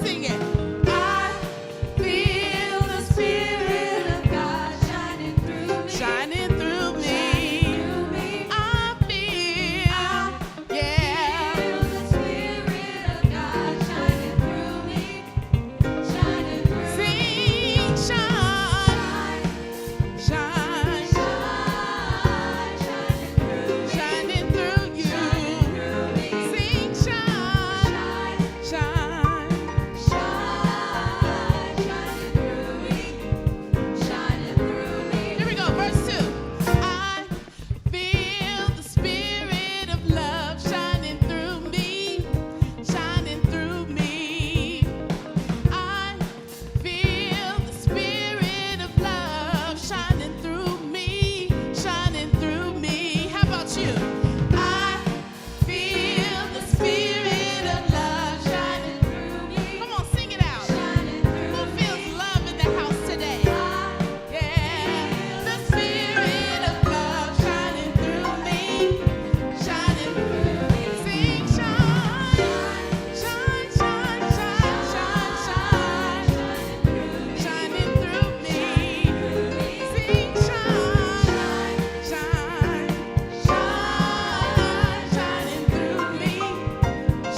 sing it. I feel the Spirit of God shining through me. Shining through me. I feel, yeah. The Spirit of God shining through me. Shining through me. Sing, shine, shine, shine, shining through you. Sing, shine, shine, shine, shining through me. Shining through me. Here we go, verse 2. I feel the Spirit of love shining through me, shining through me. I feel the Spirit of love shining through me, shining through me. How about you? I feel the Spirit of love shining through me. Come on, sing it out. Who feels love in the house today? Yeah. The Spirit of love shining through me, shining through me. Sing, shine, shine, shine, shine, shine, shine, shining through me. Sing, shine, shine, shine, shining through me,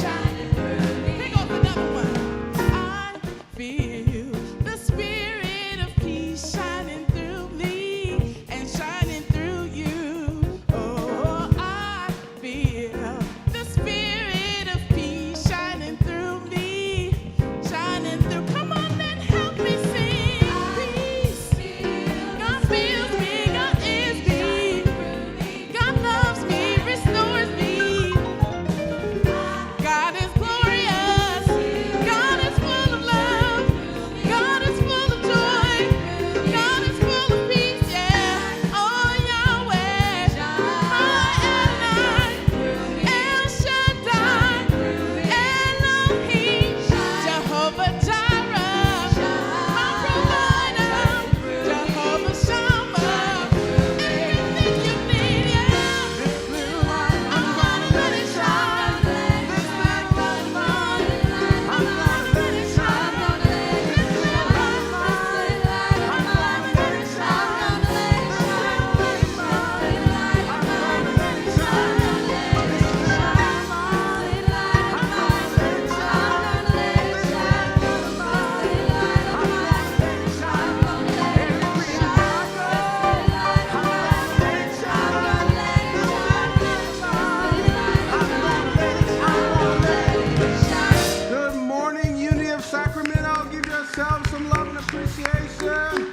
shining through me. Here goes another one. I feel the Spirit of peace shining through me and shining through you. Oh, I feel the Spirit of peace shining through me, shining through. Come on then, help me sing. Peace. God feels me, God is me. God loves me, restores me. God is glorious. God is full of love. God is full of joy. God is full of peace, yeah. Oh, Yahweh. Adonai. El Shaddai. Elohim. Jehovah Jireh. My provider. Jehovah Shammah. Everything you need, yeah. I'm gonna let it shine. This little light, I'm gonna let it shine. This little light, I'm gonna let it shine. This little light, I'm gonna let it shine. This little light, I'm gonna let it shine. This little light, I'm gonna let it shine. Everywhere I go, I'm gonna let it shine. This little light, I'm gonna let it shine. Good morning, Unity of Sacramento. Give yourselves some love and appreciation.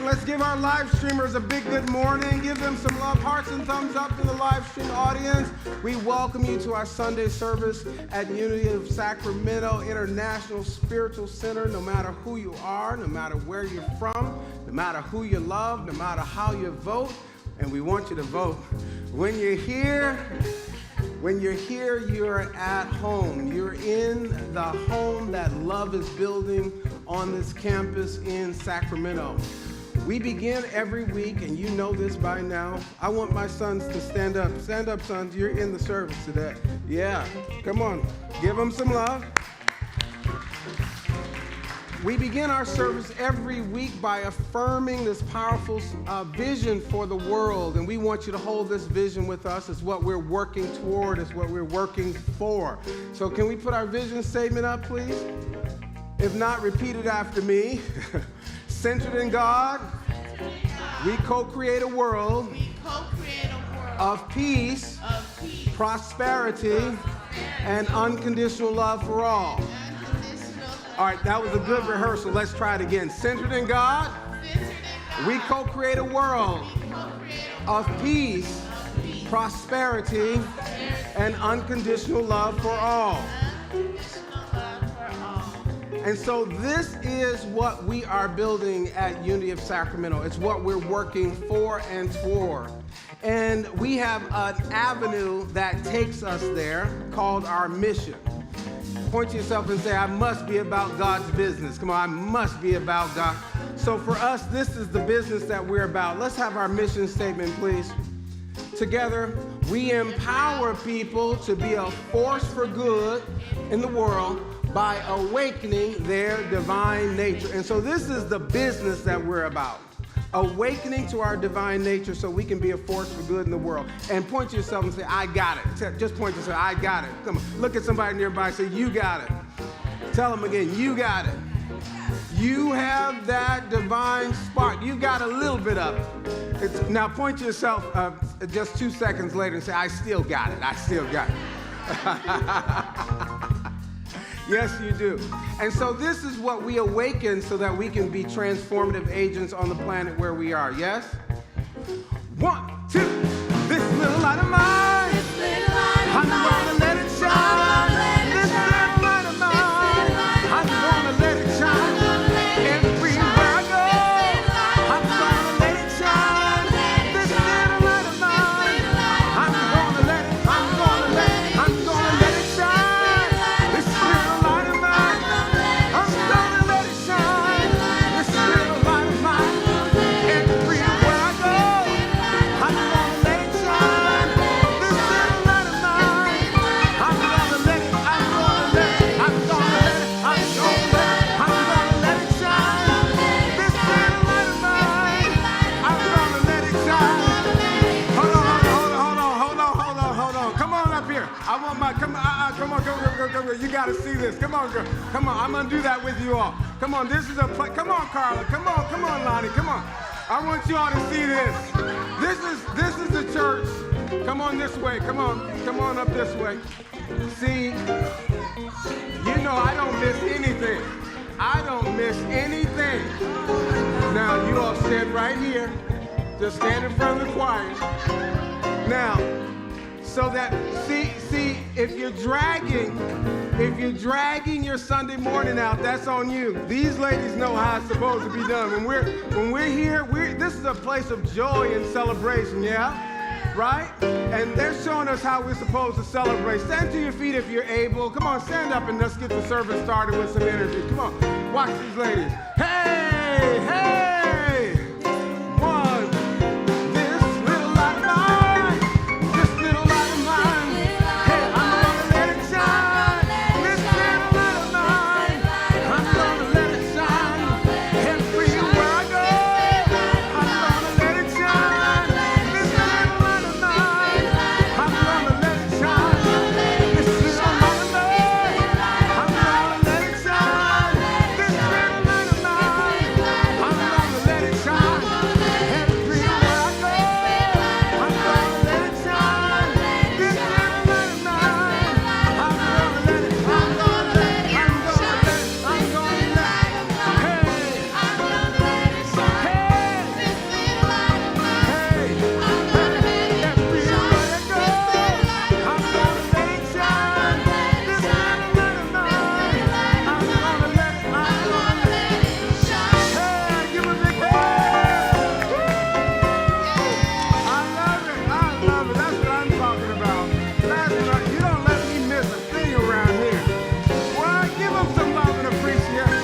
Let's give our live streamers a big good morning. Give them some love, hearts and thumbs up to the live stream audience. We welcome you to our Sunday service at Unity of Sacramento International Spiritual Center. No matter who you are, no matter where you're from, no matter who you love, no matter how you vote, and we want you to vote. When you're here, you're at home. You're in the home that love is building on this campus in Sacramento. We begin every week, and you know this by now. I want my sons to stand up. Stand up, sons. You're in the service today. Yeah, come on. Give them some love. We begin our service every week by affirming this powerful vision for the world, and we want you to hold this vision with us. It's what we're working toward, it's what we're working for. So can we put our vision statement up, please? If not, repeat it after me. Centered in God, we co-create a world of peace, prosperity, and unconditional love for all. All right, that was a good rehearsal. Let's try it again. Centered in God, we co-create a world of peace, prosperity, and unconditional love for all. And so this is what we are building at Unity of Sacramento. It's what we're working for and toward. And we have an avenue that takes us there called our mission. Point to yourself and say, I must be about God's business. Come on, I must be about God. So for us, this is the business that we're about. Let's have our mission statement, please. Together, we empower people to be a force for good in the world by awakening their divine nature. And so this is the business that we're about. Awakening to our divine nature so we can be a force for good in the world. And point to yourself and say, I got it. Just point to yourself, I got it. Come on, look at somebody nearby and say, you got it. Tell them again, you got it. You have that divine spark. You got a little bit of it. Now point to yourself just 2 seconds later and say, I still got it. I still got it. Yes, you do. And so this is what we awaken so that we can be transformative agents on the planet where we are. Yes? 1, 2. This little light of mine, I'm gonna let it shine. This little light of mine, I'm gonna let it shine. Everywhere I go, I'm gonna let it shine. This little light of mine, I'm gonna let it shine. This little light of mine, I'm gonna let it shine. This little light of mine, everywhere I go, I'm gonna let it shine. This little light of mine, I'm gonna let it shine. This little light of mine, I'm gonna let it shine. Hold on. Come on up here. I want my, come on, go. You gotta see this. Come on, girl. Come on, I'm gonna do that with you all. Come on, this is a play. Come on, Carla. Come on, Lonnie. Come on. I want you all to see this. This is the church. Come on this way. Come on up this way. See, you know I don't miss anything. Now, you all stand right here. Just stand in front of the choir. Now, so that, see, if you're dragging your Sunday morning out, that's on you. These ladies know how it's supposed to be done. When we're here, this is a place of joy and celebration, yeah? Right? And they're showing us how we're supposed to celebrate. Stand to your feet if you're able. Come on, stand up and let's get the service started with some energy. Come on, watch these ladies. Hey! One, this little light of mine, hey, I'm gonna let it shine. This little light of mine, I'm gonna let it shine. Everywhere I go, I'm gonna let it shine. This little light of mine, I'm gonna let it shine. This little light of mine, I'm gonna let it shine. This little light of mine, I'm gonna let it shine. Everywhere I go, I'm gonna let it shine. This little light of mine, I'm gonna let it, I'm gonna let it, give a big hand. I love it. That's what I'm talking about. You don't let me miss a thing around here. Well, give them some love and appreciation.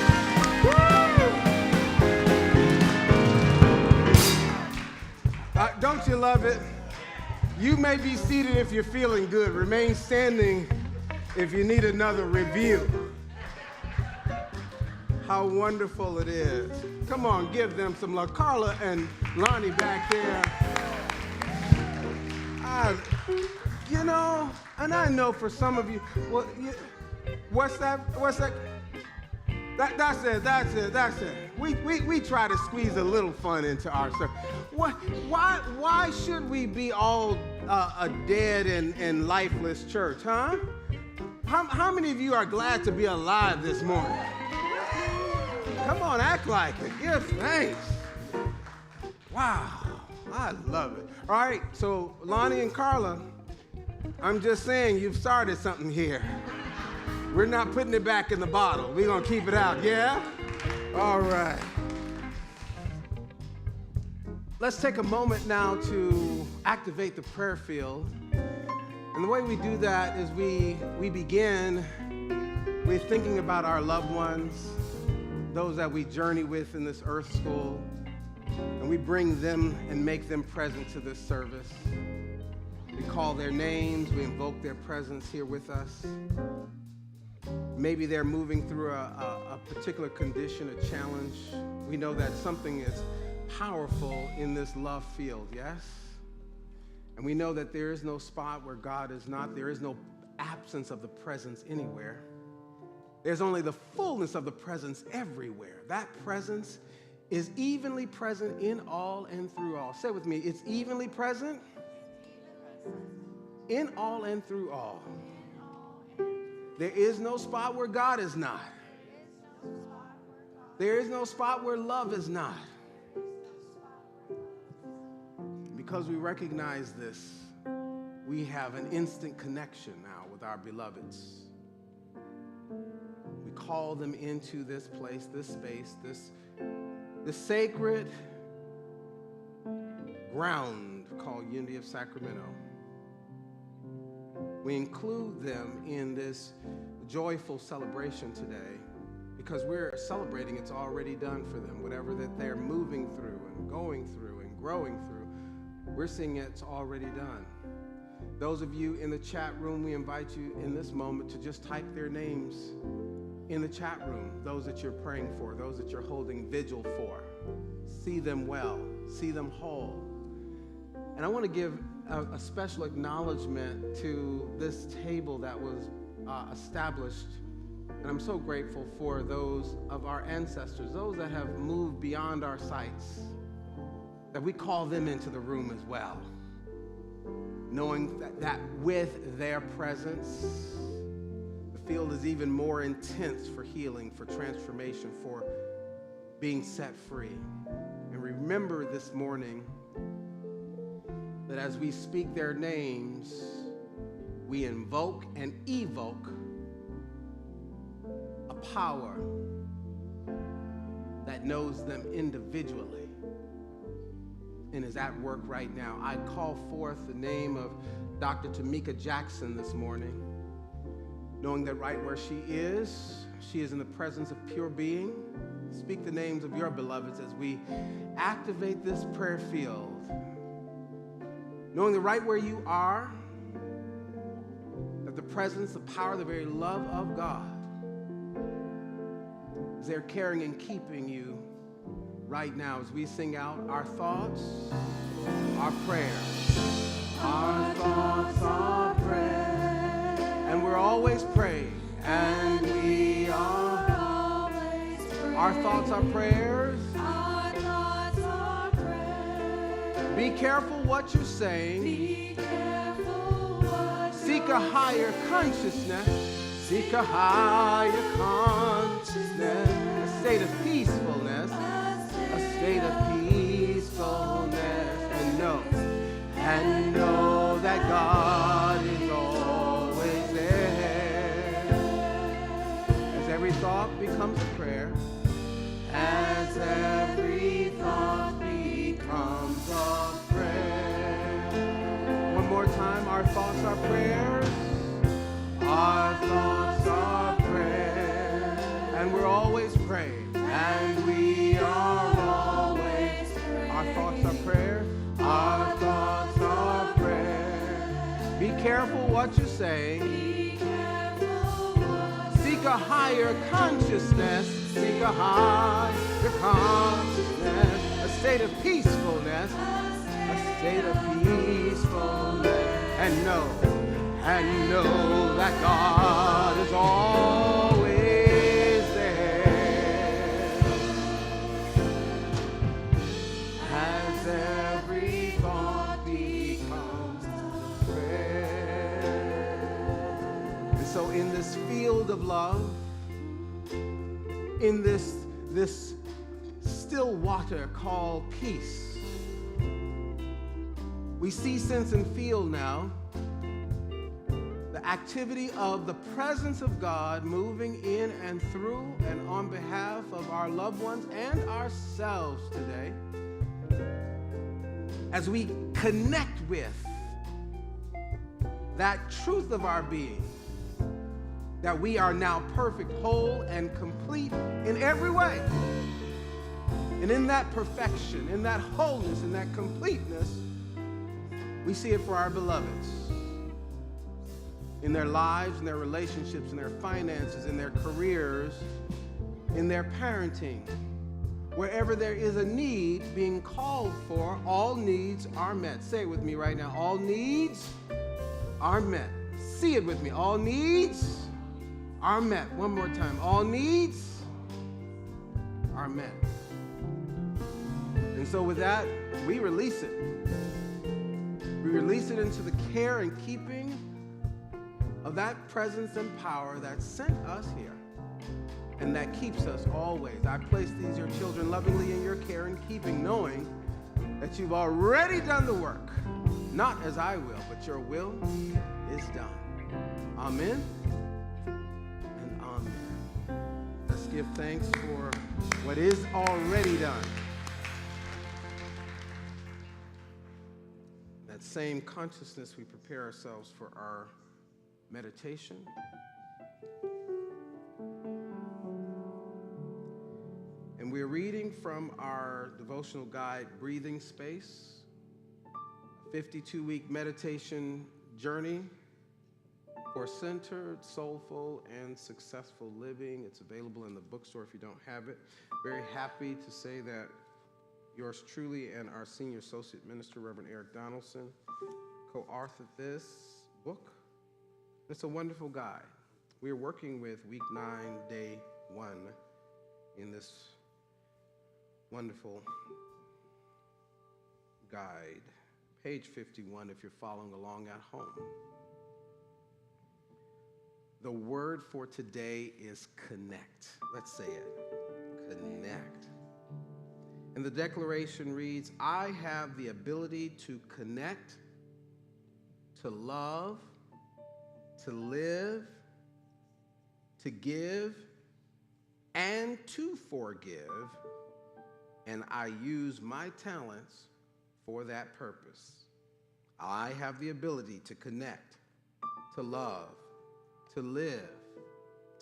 Don't you love it? You may be seated if you're feeling good. Remain standing if you need another review. How wonderful it is. Come on, give them some love. Carla and Lonnie back there. And I know for some of you, well, what's that? That's it. We try to squeeze a little fun into our service. Why should we be all a dead and lifeless church, huh? How many of you are glad to be alive this morning? Come on, act like it. Give thanks. Wow, I love it. All right, so Lonnie and Carla, I'm just saying you've started something here. We're not putting it back in the bottle. We're going to keep it out, yeah? All right. Let's take a moment now to activate the prayer field. And the way we do that is we begin with thinking about our loved ones, those that we journey with in this earth school, and we bring them and make them present to this service. We call their names, we invoke their presence here with us. Maybe they're moving through a particular condition, a challenge. We know that something is powerful in this love field, yes? And we know that there is no spot where God is not. There is no absence of the presence anywhere. There's only the fullness of the presence everywhere. That presence is evenly present in all and through all. Say with me, it's evenly present in all and through all. There is no spot where God is not. There is no spot where love is not. Because we recognize this, we have an instant connection now with our beloveds. We call them into this place, this space, this sacred ground called Unity of Sacramento. We include them in this joyful celebration today because we're celebrating it's already done for them. Whatever that they're moving through and going through and growing through, we're seeing it's already done. Those of you in the chat room, we invite you in this moment to just type their names in the chat room, those that you're praying for, those that you're holding vigil for. See them well, see them whole. And I want to give a special acknowledgement to this table that was established. And I'm so grateful for those of our ancestors, those that have moved beyond our sights, that we call them into the room as well, knowing that with their presence, the field is even more intense for healing, for transformation, for being set free. And remember this morning that as we speak their names, we invoke and evoke a power that knows them individually and is at work right now. I call forth the name of Dr. Tamika Jackson this morning, knowing that right where she is in the presence of pure being. Speak the names of your beloveds as we activate this prayer field, knowing that right where you are, that the presence, the power, the very love of God is there caring and keeping you right now as we sing out our thoughts, our prayers. Our thoughts are prayers, and we're always praying, and we are always praying. Our thoughts are prayers. Our thoughts are prayers. Be careful what you're saying. Be careful what Seek a higher consciousness. Seek a higher consciousness. A state of peacefulness. A state of peacefulness. And know that God is always there. As every thought becomes a prayer, as every thought becomes a prayer. One more time, our thoughts are prayers. Our thoughts are prayers. And we're always praying. And we are always praying. Our thoughts are prayers. Our thoughts are prayers. Be careful what you say. Be careful what Seek a higher consciousness. Seek a higher consciousness. A state of peacefulness. A state of peacefulness. And know that God is always there. As every thought becomes a prayer. And so in this field of love, in this still water called peace, we see, sense, and feel now the activity of the presence of God moving in and through and on behalf of our loved ones and ourselves today as we connect with that truth of our being, that we are now perfect, whole, and complete in every way. And in that perfection, in that wholeness, in that completeness, we see it for our beloveds. in their lives, in their relationships, in their finances, in their careers, in their parenting. Wherever there is a need being called for, all needs are met. Say it with me right now. All needs are met. See it with me. All needs are met. One more time. All needs are met. And so with that, we release it. We release it into the care and keeping of that presence and power that sent us here and that keeps us always. I place these, your children, lovingly in your care and keeping, knowing that you've already done the work. Not as I will, but your will is done. Amen and amen. Let's give thanks for what is already done. That same consciousness, we prepare ourselves for our meditation. And we're reading from our devotional guide, Breathing Space, a 52-week meditation journey for centered, soulful, and successful living. It's available in the bookstore if you don't have it. Very happy to say that yours truly and our senior associate minister, Reverend Eric Donaldson, co-authored this book. It's a wonderful guide. We're working with week 9, day 1 in this wonderful guide. Page 51 if you're following along at home. The word for today is connect. Let's say it. Connect. And the declaration reads, I have the ability to connect, to love, to live, to give, and to forgive, and I use my talents for that purpose. I have the ability to connect, to love, to live,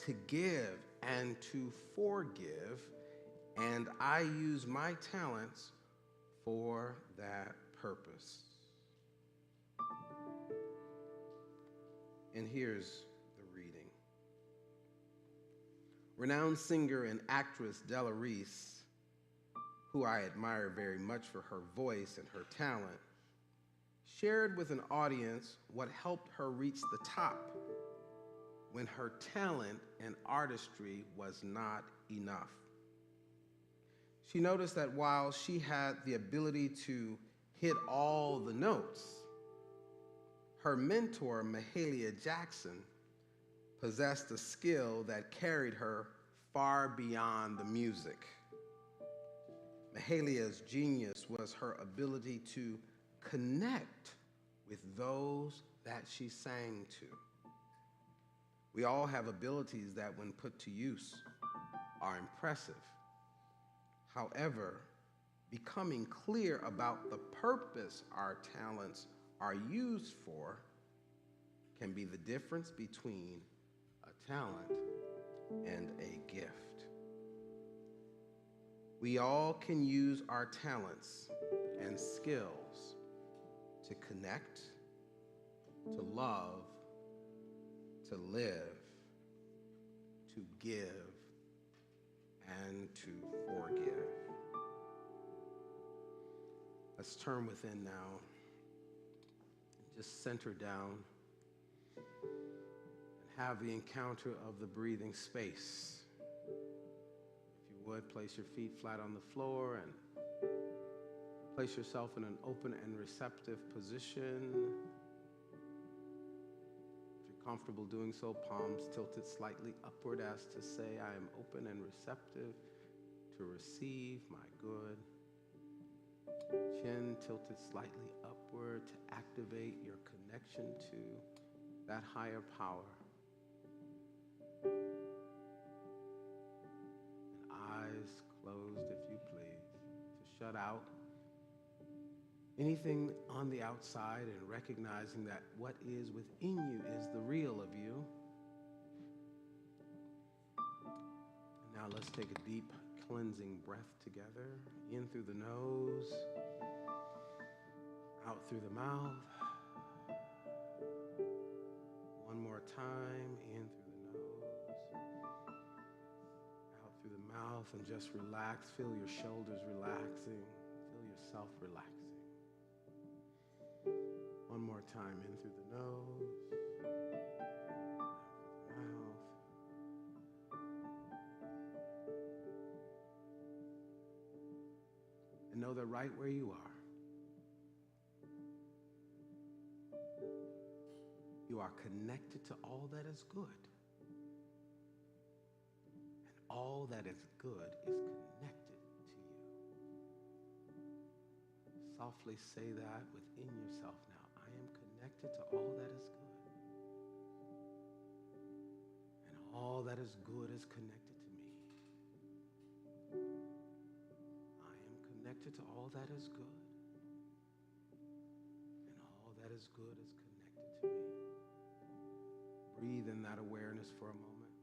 to give, and to forgive, and I use my talents for that purpose. And here's the reading. Renowned singer and actress Della Reese, who I admire very much for her voice and her talent, shared with an audience what helped her reach the top when her talent and artistry was not enough. She noticed that while she had the ability to hit all the notes, her mentor, Mahalia Jackson, possessed a skill that carried her far beyond the music. Mahalia's genius was her ability to connect with those that she sang to. We all have abilities that, when put to use, are impressive. However, becoming clear about the purpose our talents are used for can be the difference between a talent and a gift. We all can use our talents and skills to connect, to love, to live, to give, and to forgive. Let's turn within now. Just center down and have the encounter of the breathing space. If you would, place your feet flat on the floor and place yourself in an open and receptive position. If you're comfortable doing so, palms tilted slightly upward as to say, I am open and receptive to receive my good. Chin tilted slightly upward to activate your connection to that higher power. And eyes closed, if you please, to shut out anything on the outside and recognizing that what is within you is the real of you. And now let's take a deep cleansing breath together, in through the nose, out through the mouth. One more time, in through the nose, out through the mouth, and just relax. Feel your shoulders relaxing. Feel yourself relaxing. One more time, in through the nose, out through the mouth. And know that right where you are, you are connected to all that is good. And all that is good is connected to you. Softly say that within yourself now. I am connected to all that is good. And all that is good is connected to me. I am connected to all that is good. And all that is good is connected to me. Breathe in that awareness for a moment.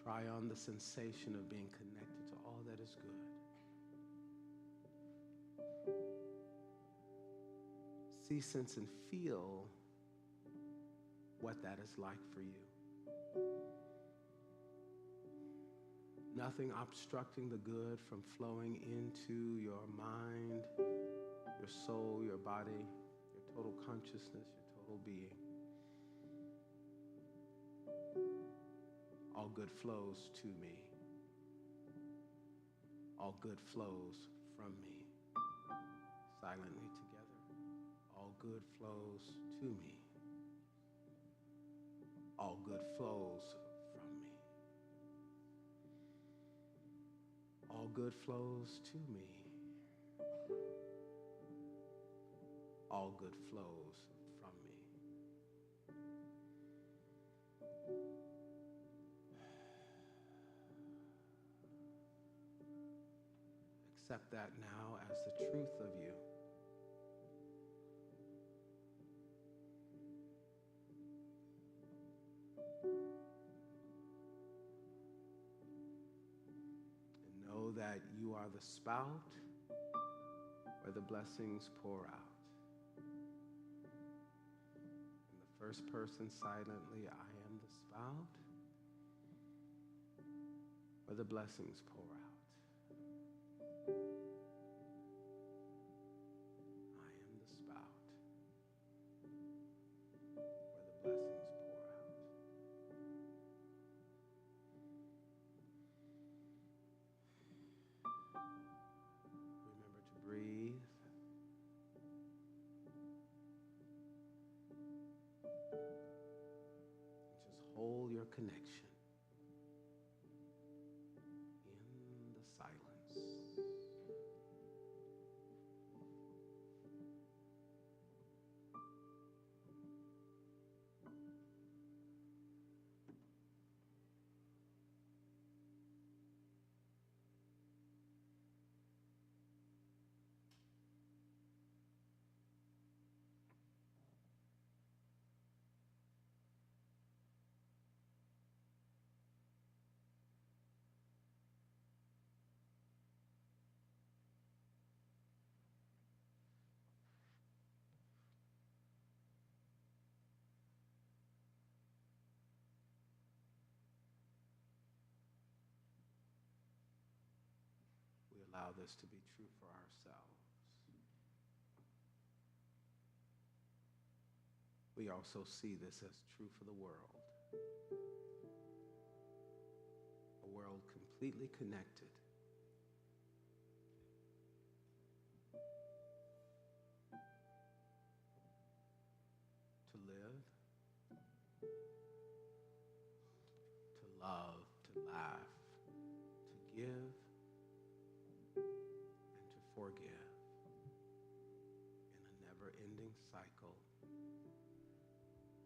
Try on the sensation of being connected to all that is good. See, sense, and feel what that is like for you. Nothing obstructing the good from flowing into your mind, your soul, your body, your total consciousness, your total being. All good flows to me. All good flows from me. Silently together. All good flows to me. All good flows from me. All good flows to me. All good flows from me. Accept that now as the truth of you. And know that you are the spout where the blessings pour out. First person silently, I am the spout where the blessings pour out. I am the spout where the blessings pour out. Remember to breathe. Hold your connection in the silence. We allow this to be true for ourselves. We also see this as true for the world. A world completely connected. To live, to love, to laugh, to give, and to forgive in a never-ending cycle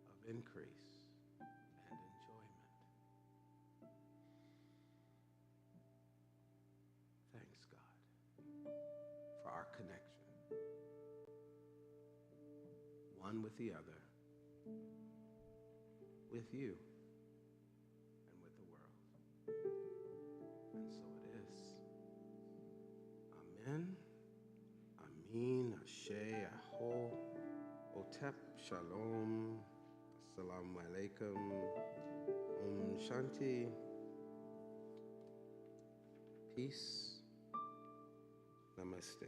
of increase and enjoyment. Thanks, God, for our connection, one with the other, with you, and with the world. And so it is. Amen. Amin. Ashe. Hotep, Shalom, Assalamu Alaikum, Om Shanti, peace, Namaste.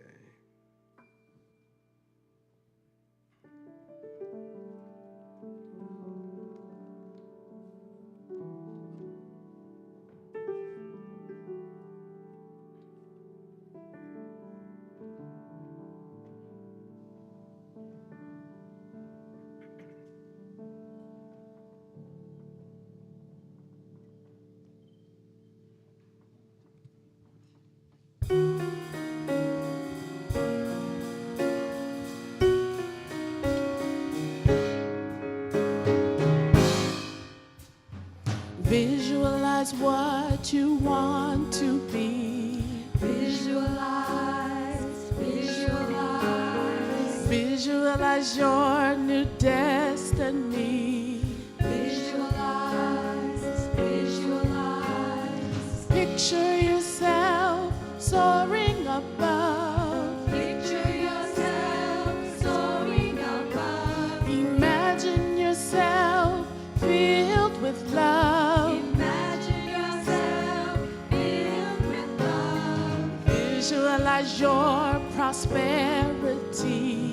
Visualize what you want to be. Visualize, visualize, Visualize your new destiny. visualize, visualize. Picture yourself soaring above. Picture yourself soaring above. Imagine yourself filled with love. Imagine yourself filled with love. Visualize your prosperity.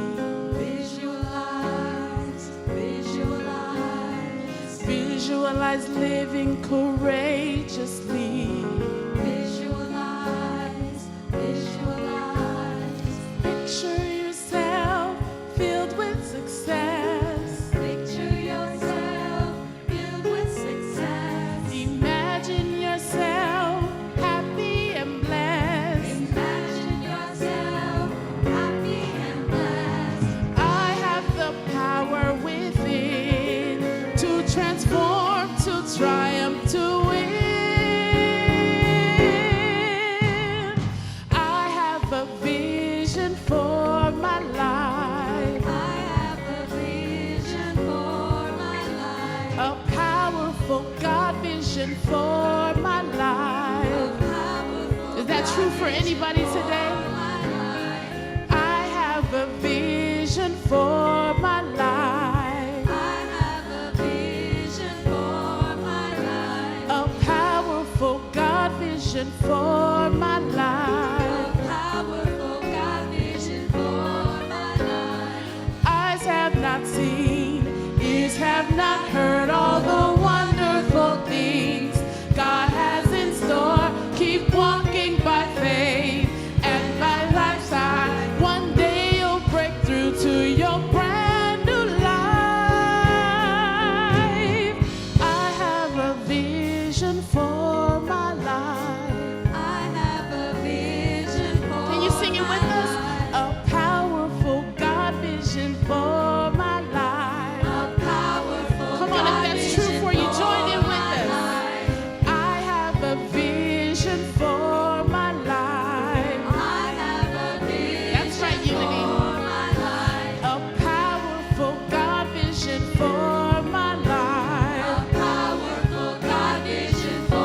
Visualize, visualize, Visualize living courageously. visualize, visualize. Picture yourself filled with success. Picture yourself filled with success. Imagine yourself happy and blessed. Imagine yourself happy and blessed. I have the power within to transform, to triumph, to win. I have a vision for my life, I have a vision for my life. a powerful God vision for my life. Is that true for anybody today? I have a vision for my life, I have a vision for my life. a powerful God vision for my A life. powerful God vision for my life. Eyes have not seen, ears have not heard all the wonderful things God has in store. Keep walking by faith and by lifestyle. One day you'll break through to your brand new life. I have a vision for my life. I have a vision for Can you sing it with my us? life. A powerful God vision for my life. A powerful Come on, if God that's true vision for you, join in for with my us. life. I have a vision for my life. I have a vision That's right, Unity. for my life. A powerful God vision for my A life. powerful God vision for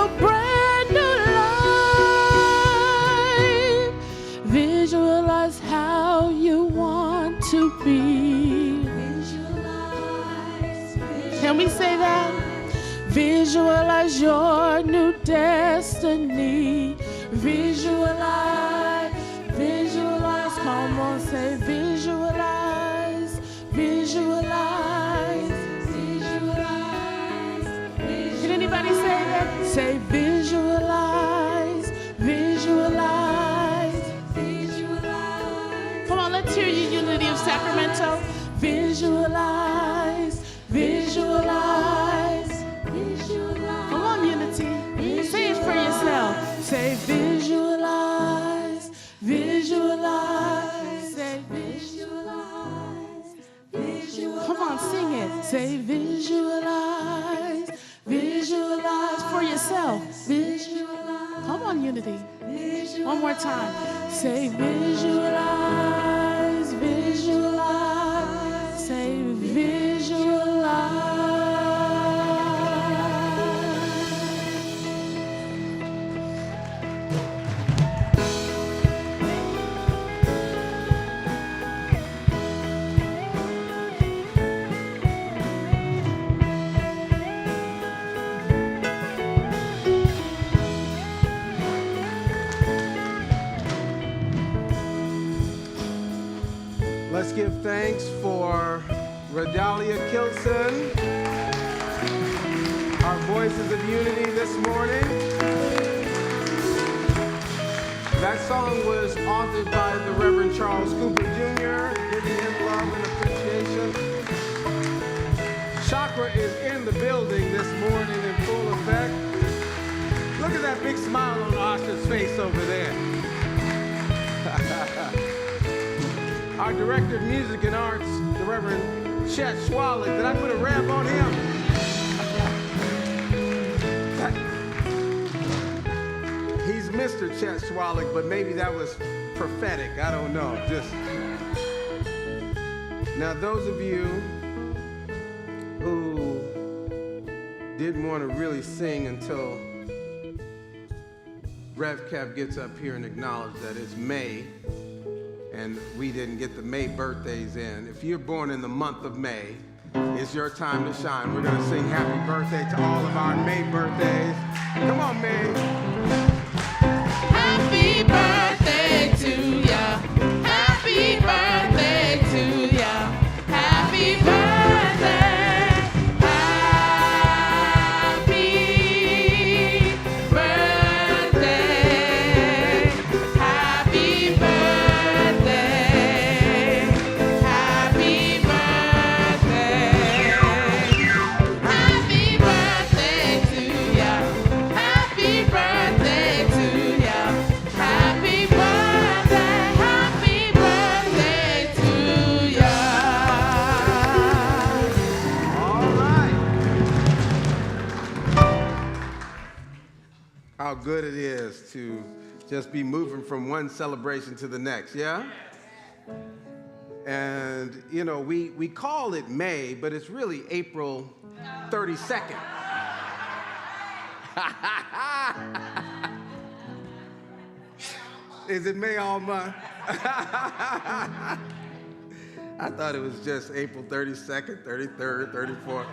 a brand new life. Visualize how you want to be. Can we say that? Visualize your new destiny. Visualize, visualize. Come on, say visualize, visualize, visualize. Can anybody say that? Say visualize, visualize, visualize. Come on, let's hear you, Unity of Sacramento. Visualize, visualize, visualize. Come on, Unity. Say it for yourself. Say visualize, visualize. Say visualize, visualize. Come on, sing it. Say visualize, visualize for yourself. Visualize. Come on, Unity. One more time. Say visualize, visualize. Say visualize. Let's give thanks for Redalia Kilson, our Voices of Unity this morning. That song was authored by the Reverend Charles Cooper Jr., giving him love and appreciation. Chakra is in the building this morning in full effect. Look at that big smile on Asha's face over there. Our Director of Music and Arts, the Reverend Chet Schwalik. Did I put a ramp on him? He's Mr. Chet Schwalik, but maybe that was prophetic. I don't know. Now, those of you who didn't want to really sing until Rev Kev gets up here and acknowledges that it's May, and we didn't get the May birthdays in. If you're born in the month of May, it's your time to shine. We're gonna sing happy birthday to all of our May birthdays. Come on, May. Happy birthday to ya. Happy birthday to ya. Happy birthday. How good it is to just be moving from one celebration to the next, yeah? And, you know, we call it May, but it's really April 32nd. Is it May all month? I thought it was just April 32nd, 33rd, 34th.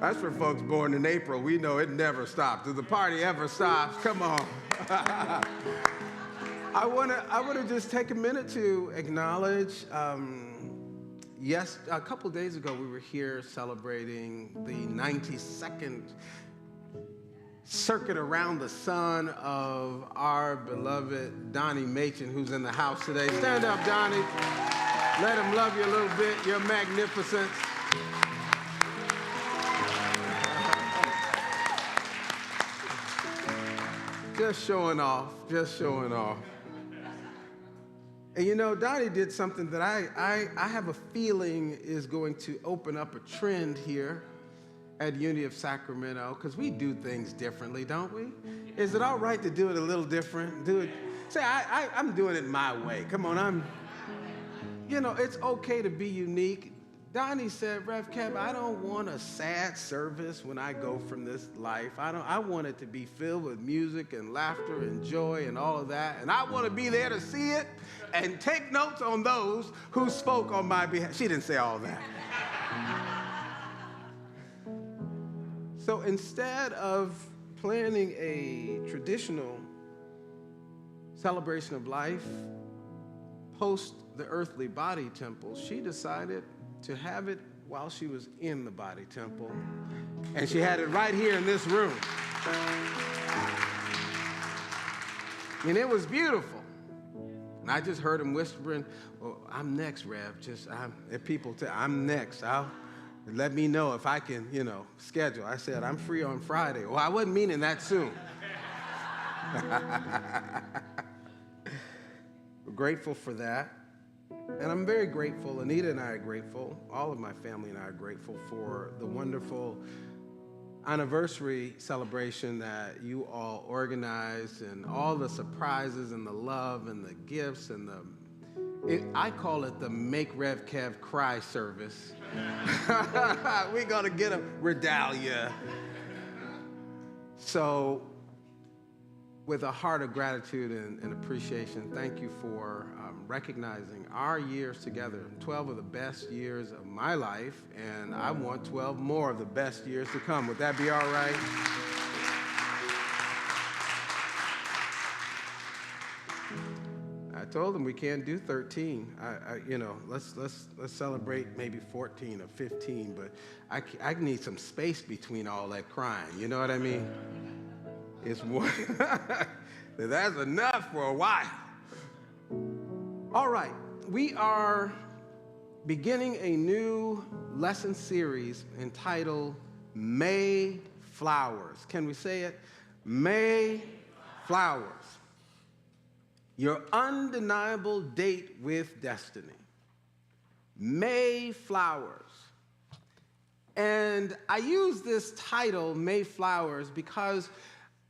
That's for folks born in April. We know it never stops. Does the party ever stops? Come on. I wanna just take a minute to acknowledge. Yes, a couple days ago we were here celebrating the 92nd circuit around the sun of our beloved Donnie Machin, who's in the house today. Stand up, Donnie. Let him love you a little bit. You're magnificent. Just showing off, just showing off. And you know, Donnie did something that I have a feeling is going to open up a trend here at Unity of Sacramento, because we do things differently, don't we? Is it all right to do it a little different? Do it. Say, I'm doing it my way. Come on, you know, it's okay to be unique. Donnie said, Rev Kev, I don't want a sad service when I go from this life. I want it to be filled with music and laughter and joy and all of that. And I want to be there to see it and take notes on those who spoke on my behalf. She didn't say all that. So instead of planning a traditional celebration of life post the earthly body temple, she decided to have it while she was in the body temple. And she had it right here in this room. And it was beautiful. And I just heard him whispering, "Oh, I'm next, Rev. If people tell, I'm next. Let me know if I can, schedule." I said, "I'm free on Friday." Well, I wasn't meaning that soon. We're grateful for that. And I'm very grateful, Anita and I are grateful, all of my family and I are grateful for the wonderful anniversary celebration that you all organized, and all the surprises and the love and the gifts and I call it the Make Rev Kev Cry service. We're going to get a regalia. So with a heart of gratitude and appreciation, thank you for recognizing our years together, 12 of the best years of my life, and I want 12 more of the best years to come. Would that be all right? I told them we can't do 13. Let's celebrate maybe 14 or 15, but I need some space between all that crying. You know what I mean? It's one. That's enough for a while. All right, we are beginning a new lesson series entitled May Flowers. Can we say it? May Flowers. Your undeniable date with destiny. May Flowers. And I use this title, May Flowers, because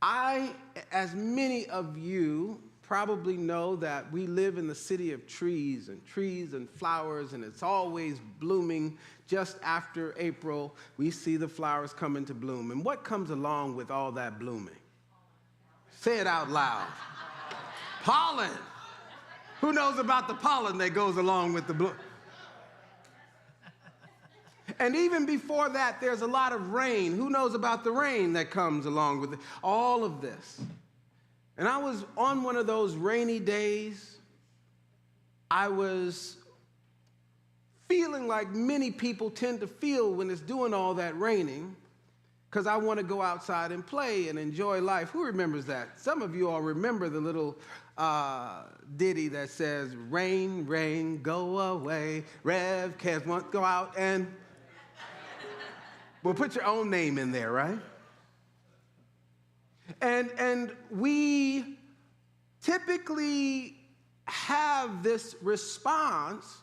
as many of you probably know, that we live in the city of trees and flowers, and it's always blooming. Just after April, we see the flowers come into bloom. And what comes along with all that blooming? Say it out loud. Pollen. Who knows about the pollen that goes along with the bloom? And even before that, there's a lot of rain. Who knows about the rain that comes along with it? All of this. And I was on one of those rainy days. I was feeling like many people tend to feel when it's doing all that raining, because I want to go outside and play and enjoy life. Who remembers that? Some of you all remember the little ditty that says, "Rain, rain, go away. Rev Kev won't go out and..." Well, put your own name in there, right? And we typically have this response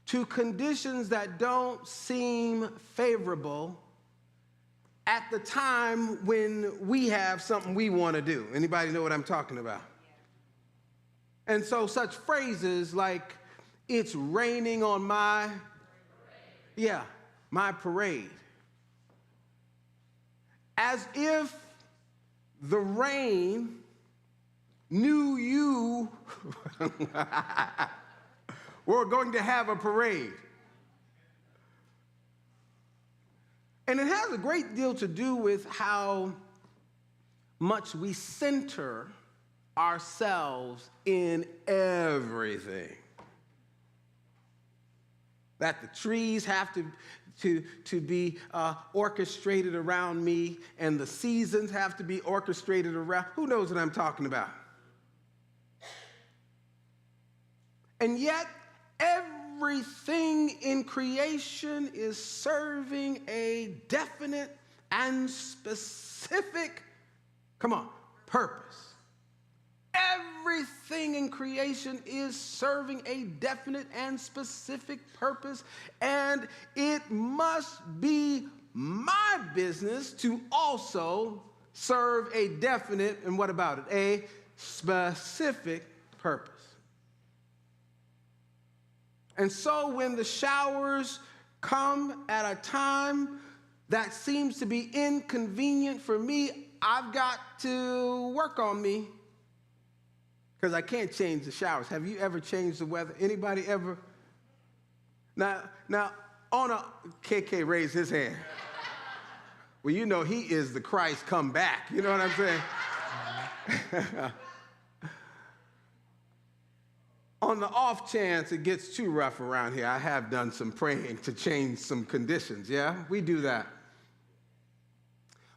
to conditions that don't seem favorable at the time when we have something we want to do. Anybody know what I'm talking about? And so such phrases like, "It's raining on my parade." As if the rain knew you were going to have a parade. And it has a great deal to do with how much we center ourselves in everything. That the trees have to be orchestrated around me, and the seasons have to be orchestrated around. Who knows what I'm talking about? And yet, everything in creation is serving a definite and specific, purpose. Everything in creation is serving a definite and specific purpose, and it must be my business to also serve a definite, and what about it? A specific purpose. And so when the showers come at a time that seems to be inconvenient for me, I've got to work on me because I can't change the showers. Have you ever changed the weather? Anybody ever? Now, on a KK raised his hand. Well, you know he is the Christ come back. You know what I'm saying? On the off chance it gets too rough around here, I have done some praying to change some conditions, yeah? We do that.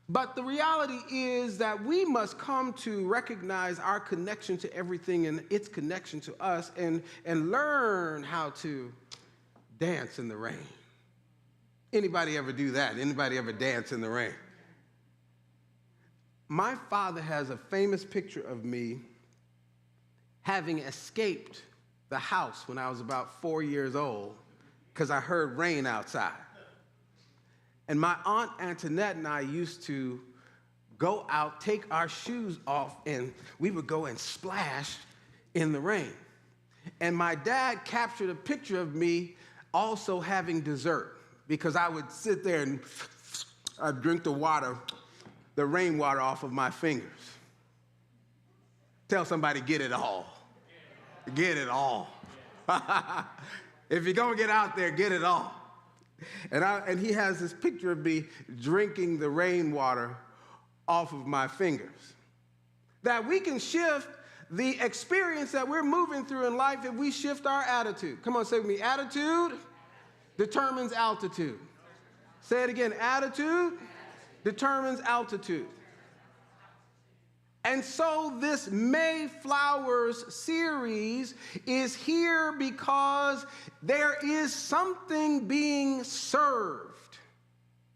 But the reality is that we must come to recognize our connection to everything and its connection to us and learn how to dance in the rain. Anybody ever do that? Anybody ever dance in the rain? My father has a famous picture of me having escaped the house when I was about 4 years old because I heard rain outside. And my Aunt Antoinette and I used to go out, take our shoes off, and we would go and splash in the rain. And my dad captured a picture of me also having dessert because I would sit there and I'd drink the water, the rainwater off of my fingers. Tell somebody, get it all. Get it all. If you're going to get out there, get it all. And he has this picture of me drinking the rainwater off of my fingers. That we can shift the experience that we're moving through in life if we shift our attitude. Come on, say with me. Attitude determines altitude. Say it again. Attitude determines altitude. And so this Mayflowers series is here because there is something being served,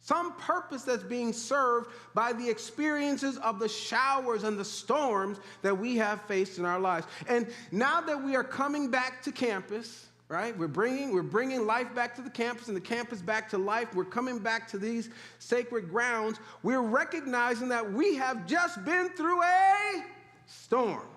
some purpose that's being served by the experiences of the showers and the storms that we have faced in our lives. And now that we are coming back to campus, right? We're bringing life back to the campus and the campus back to life. We're coming back to these sacred grounds. We're recognizing that we have just been through a storm.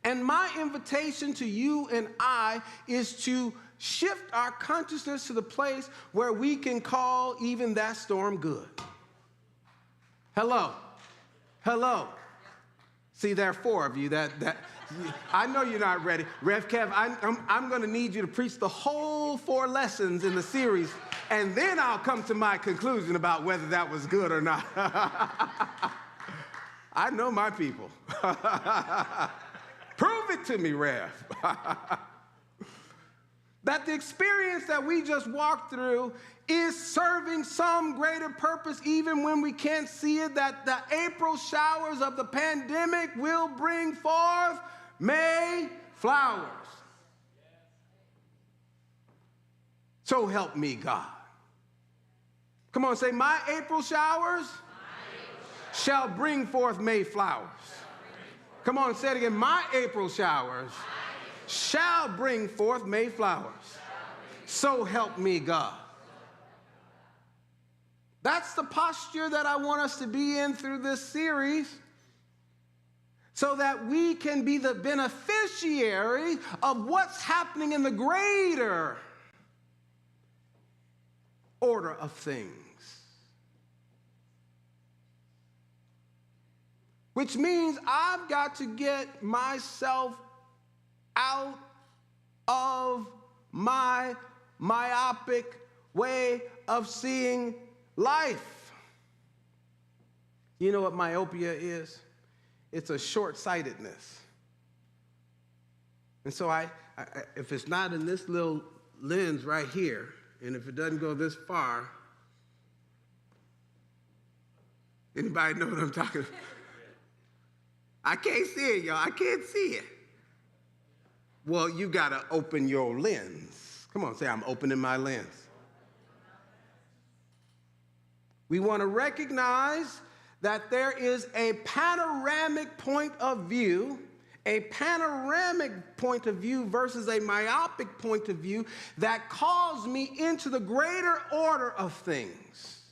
And my invitation to you and I is to shift our consciousness to the place where we can call even that storm good. Hello. Hello. See, there are 4 of you that I know you're not ready. Rev Kev, I'm going to need you to preach the whole 4 lessons in the series, and then I'll come to my conclusion about whether that was good or not. I know my people. Prove it to me, Rev. That the experience that we just walked through is serving some greater purpose even when we can't see it, that the April showers of the pandemic will bring forth May flowers. So help me, God. Come on, say, my April showers shall bring forth May flowers. Come on, say it again. My April showers shall bring forth May flowers. So help me, God. That's the posture that I want us to be in through this series, so that we can be the beneficiary of what's happening in the greater order of things. Which means I've got to get myself out of my myopic way of seeing life. You know what myopia is? It's a short-sightedness. And so if it's not in this little lens right here, and if it doesn't go this far, anybody know what I'm talking about? I can't see it, y'all. I can't see it. Well, you got to open your lens. Come on, say, I'm opening my lens. We want to recognize that there is a panoramic point of view versus a myopic point of view that calls me into the greater order of things.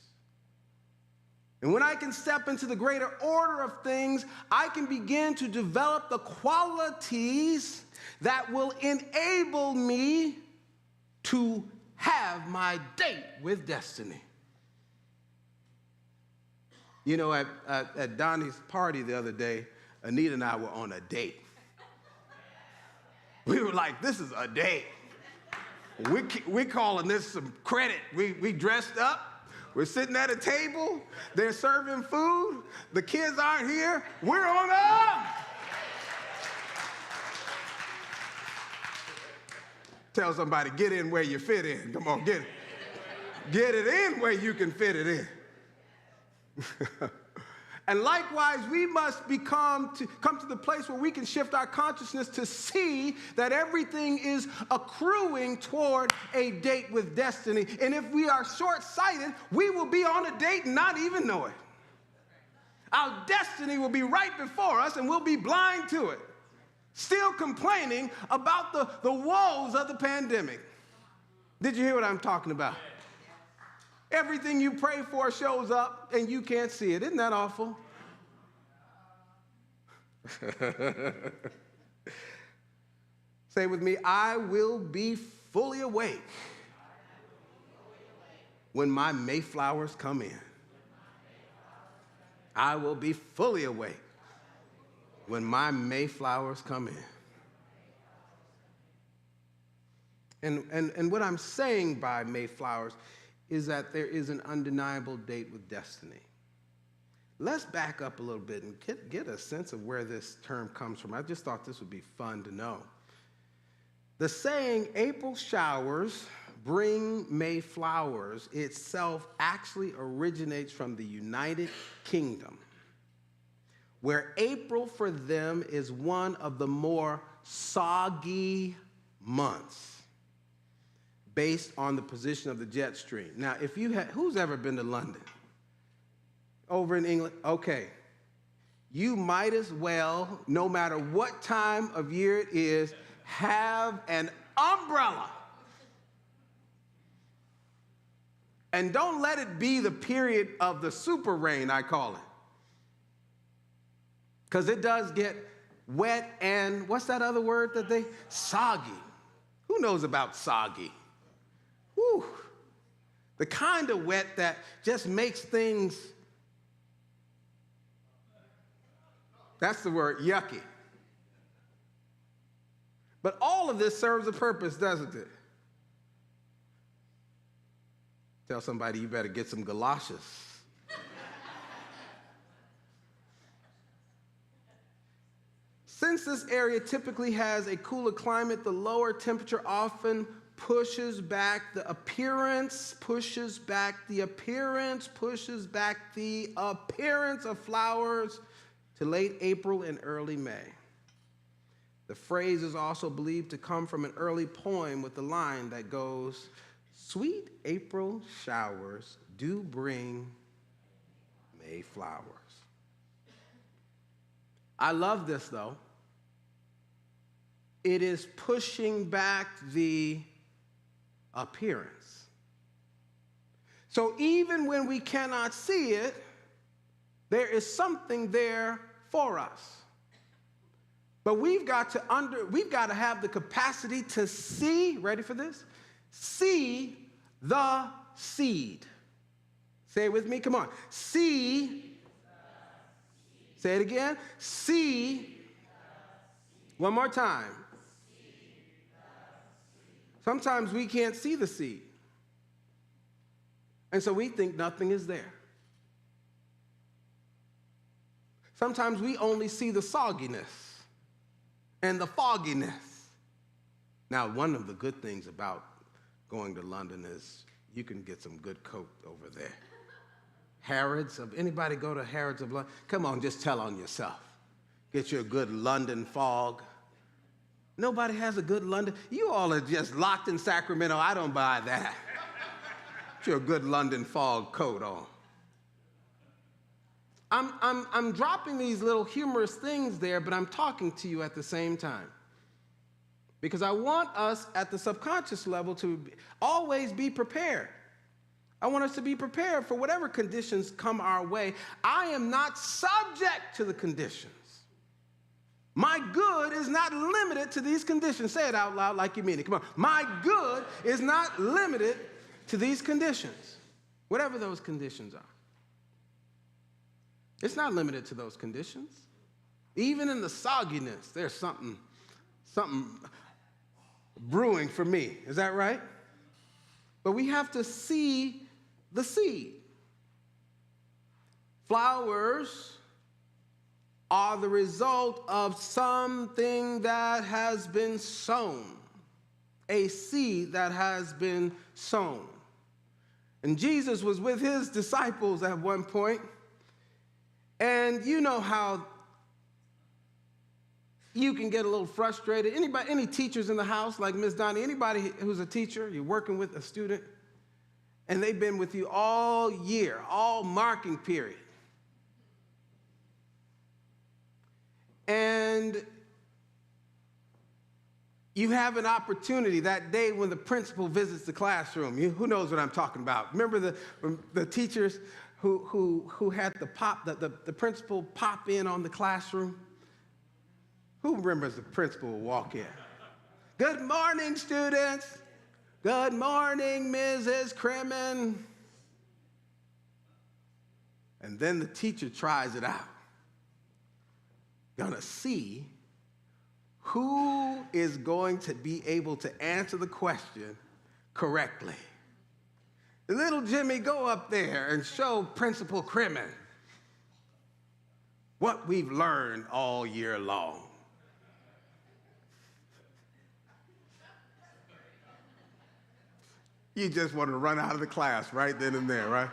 And when I can step into the greater order of things, I can begin to develop the qualities that will enable me to have my date with destiny. You know, at Donnie's party the other day, Anita and I were on a date. We were like, this is a date. We're calling this some credit. We dressed up. We're sitting at a table. They're serving food. The kids aren't here. We're on up. Tell somebody, get in where you fit in. Come on, get it in where you can fit it in. And likewise, we must come to the place where we can shift our consciousness to see that everything is accruing toward a date with destiny. And if we are short-sighted, we will be on a date and not even know it. Our destiny will be right before us and we'll be blind to it, still complaining about the woes of the pandemic. Did you hear what I'm talking about? Everything you pray for shows up and you can't see it. Isn't that awful? Say with me, I will be fully awake when my Mayflowers come in. I will be fully awake when my Mayflowers come in. And what I'm saying by Mayflowers is that there is an undeniable date with destiny. Let's back up a little bit and get a sense of where this term comes from. I just thought this would be fun to know. The saying, April showers bring May flowers, itself actually originates from the United Kingdom, where April for them is one of the more soggy months, based on the position of the jet stream. Now, if you who's ever been to London? Over in England? Okay. You might as well, no matter what time of year it is, have an umbrella. And don't let it be the period of the super rain, I call it. Because it does get wet and, what's that other word that soggy. Who knows about soggy? Whew. The kind of wet that just makes things, that's the word, yucky. But all of this serves a purpose, doesn't it? Tell somebody you better get some galoshes. Since this area typically has a cooler climate, the lower temperature often pushes back the appearance of flowers to late April and early May. The phrase is also believed to come from an early poem with the line that goes, "Sweet April showers do bring May flowers." I love this, though. It is pushing back the appearance. So even when we cannot see it, there is something there for us. But we've got to have the capacity to see, ready for this? See the seed. Say it with me, come on. See. Say it again. See. One more time. Sometimes we can't see the seed. And so we think nothing is there. Sometimes we only see the sogginess and the fogginess. Now, one of the good things about going to London is you can get some good coat over there. Harrods, anybody go to Harrods of London? Come on, just tell on yourself. Get you a good London fog. Nobody has a good London. You all are just locked in Sacramento. I don't buy that. Get your good London fog coat on. I'm dropping these little humorous things there, but I'm talking to you at the same time. Because I want us at the subconscious level to always be prepared. I want us to be prepared for whatever conditions come our way. I am not subject to the conditions. My good is not limited to these conditions. Say it out loud like you mean it. Come on. My good is not limited to these conditions, whatever those conditions are. It's not limited to those conditions. Even in the sogginess, there's something brewing for me. Is that right? But we have to see the seed. Flowers are the result of something that has been sown, a seed that has been sown. And Jesus was with his disciples at one point, and you know how you can get a little frustrated. Anybody, any teachers in the house, like Miss Donnie, anybody who's a teacher, you're working with a student, and they've been with you all year, all marking period. And you have an opportunity that day when the principal visits the classroom. Who knows what I'm talking about? Remember the teachers who had the principal pop in on the classroom? Who remembers the principal would walk in? Good morning, students. Good morning, Mrs. Crimmin. And then the teacher tries it out. Gonna see who is going to be able to answer the question correctly. Little Jimmy, go up there and show Principal Crimmin what we've learned all year long. You just want to run out of the class right then and there, right?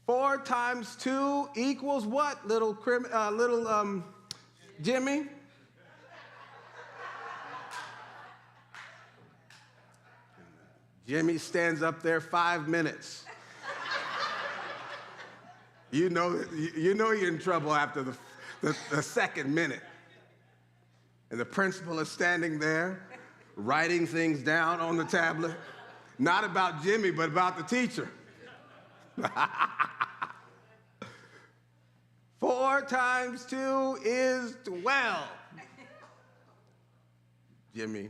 4 times 2 equals what, little Jimmy? Jimmy stands up there 5 minutes. You know you're in trouble after the second minute. And the principal is standing there writing things down on the tablet, not about Jimmy, but about the teacher. 4 times 2 is 12. Jimmy,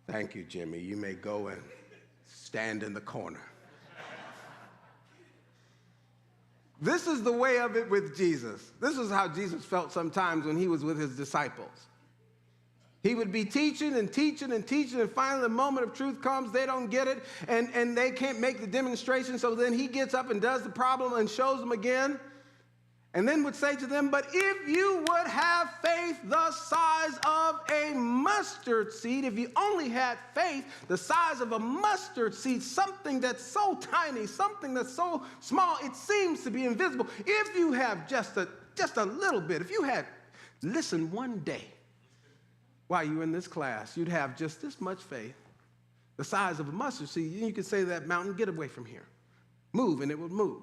thank you, Jimmy. You may go and stand in the corner. This is the way of it with Jesus. This is how Jesus felt sometimes when he was with his disciples. He would be teaching and teaching and teaching, and finally the moment of truth comes, they don't get it, and they can't make the demonstration, so then he gets up and does the problem and shows them again, and then would say to them, but if you would have faith the size of a mustard seed, if you only had faith the size of a mustard seed, something that's so tiny, something that's so small, it seems to be invisible. If you have just a little bit, if you had listened one day, while you were in this class, you'd have just this much faith, the size of a mustard seed, and you could say to that mountain, get away from here. Move, and it would move.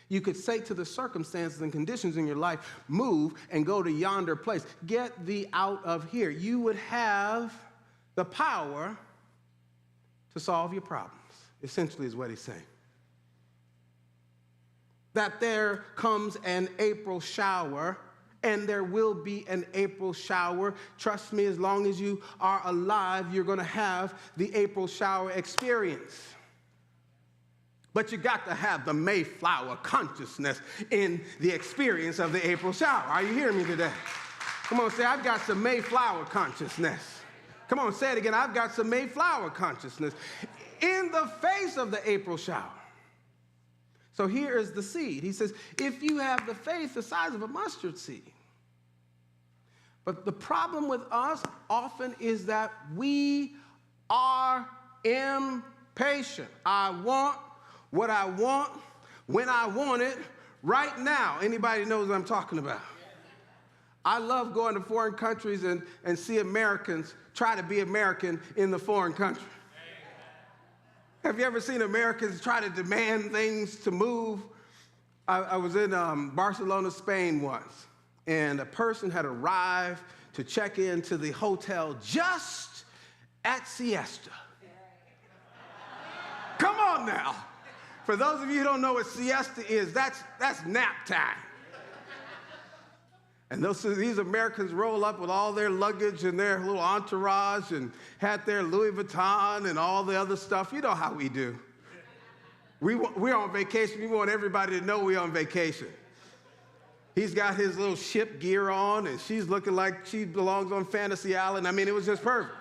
You could say to the circumstances and conditions in your life, move and go to yonder place. Get thee out of here. You would have the power to solve your problems, essentially is what he's saying. That there comes an April shower, and there will be an April shower. Trust me, as long as you are alive, you're going to have the April shower experience. But you got to have the Mayflower consciousness in the experience of the April shower. Are you hearing me today? Come on, say, I've got some Mayflower consciousness. Come on, say it again. I've got some Mayflower consciousness in the face of the April shower. So here is the seed. He says, if you have the faith the size of a mustard seed. But the problem with us often is that we are impatient. I want what I want when I want it right now. Anybody knows what I'm talking about? I love going to foreign countries and see Americans try to be American in the foreign country. Have you ever seen Americans try to demand things to move? I was in Barcelona, Spain once, and a person had arrived to check into the hotel just at siesta. Come on now. For those of you who don't know what siesta is, that's nap time. And these Americans roll up with all their luggage and their little entourage and had their Louis Vuitton and all the other stuff. You know how we do. We're on vacation. We want everybody to know we're on vacation. He's got his little ship gear on, and she's looking like she belongs on Fantasy Island. I mean, it was just perfect.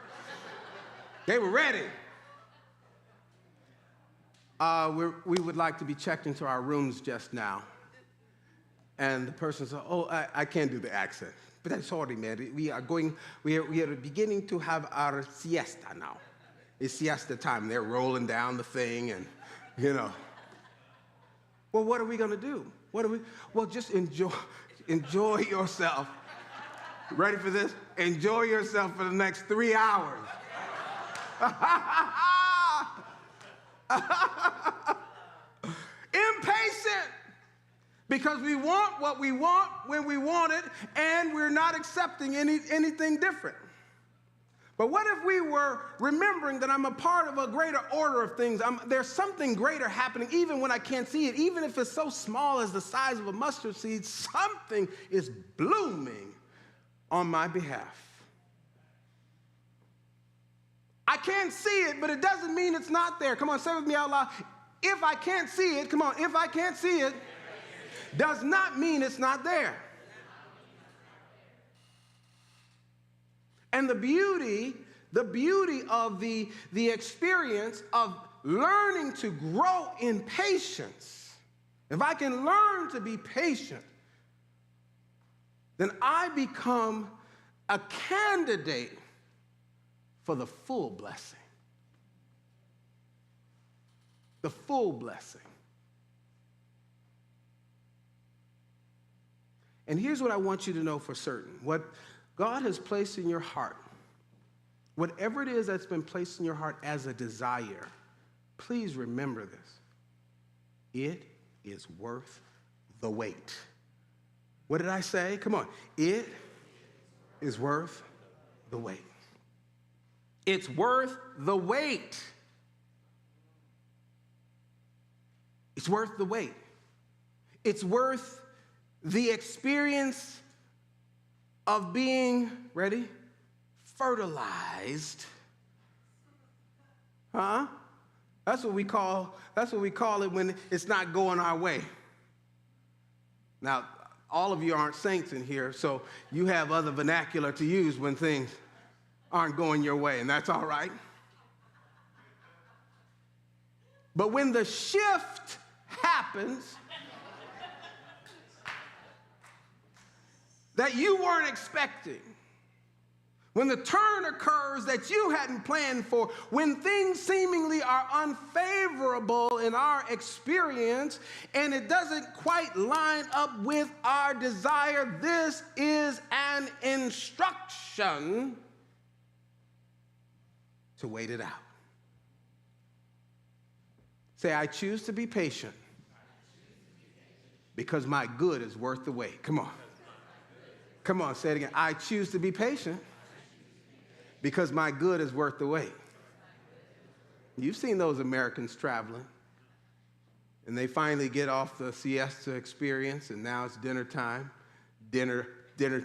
They were ready. We would like to be checked into our rooms just now. And the person said, oh, I can't do the accent. But I'm sorry, man. We are beginning to have our siesta now. It's siesta time. They're rolling down the thing and, you know. Well, what are we going to do? Well, just enjoy yourself. Ready for this? Enjoy yourself for the next 3 hours. Impatient. Because we want what we want when we want it, and we're not accepting anything different. But what if we were remembering that I'm a part of a greater order of things? There's something greater happening even when I can't see it. Even if it's so small as the size of a mustard seed, something is blooming on my behalf. I can't see it, but it doesn't mean it's not there. Come on, say it with me out loud. If I can't see it, come on, if I can't see it, does not mean it's not there. And the beauty of the experience of learning to grow in patience, if I can learn to be patient, then I become a candidate for the full blessing. The full blessing. And here's what I want you to know for certain. What God has placed in your heart, whatever it is that's been placed in your heart as a desire, please remember this. It is worth the wait. What did I say? Come on. It is worth the wait. It's worth the wait. It's worth the wait. It's worth the experience of being, ready, fertilized. Huh? That's what we call it when it's not going our way. Now, all of you aren't saints in here, so you have other vernacular to use when things aren't going your way, and that's all right. But when the shift happens that you weren't expecting, when the turn occurs that you hadn't planned for, when things seemingly are unfavorable in our experience and it doesn't quite line up with our desire, this is an instruction to wait it out. Say, I choose to be patient because my good is worth the wait. Come on. Come on, say it again. I choose to be patient because my good is worth the wait. You've seen those Americans traveling, and they finally get off the siesta experience, and now it's dinner time. Dinner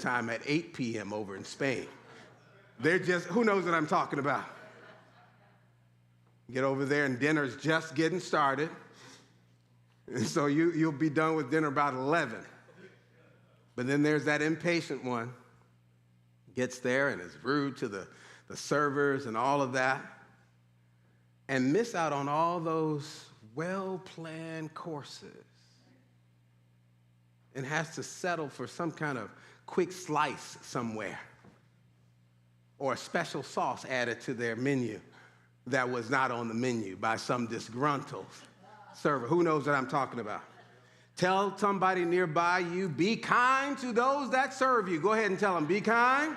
time at 8 p.m. over in Spain. They're just, who knows what I'm talking about? Get over there, and dinner's just getting started. And so you'll be done with dinner about 11. But then there's that impatient one. Gets there and is rude to the servers and all of that. And miss out on all those well-planned courses. And has to settle for some kind of quick slice somewhere. Or a special sauce added to their menu that was not on the menu by some disgruntled server. Who knows what I'm talking about? Tell somebody nearby you, be kind to those that serve you. Go ahead and tell them, be kind.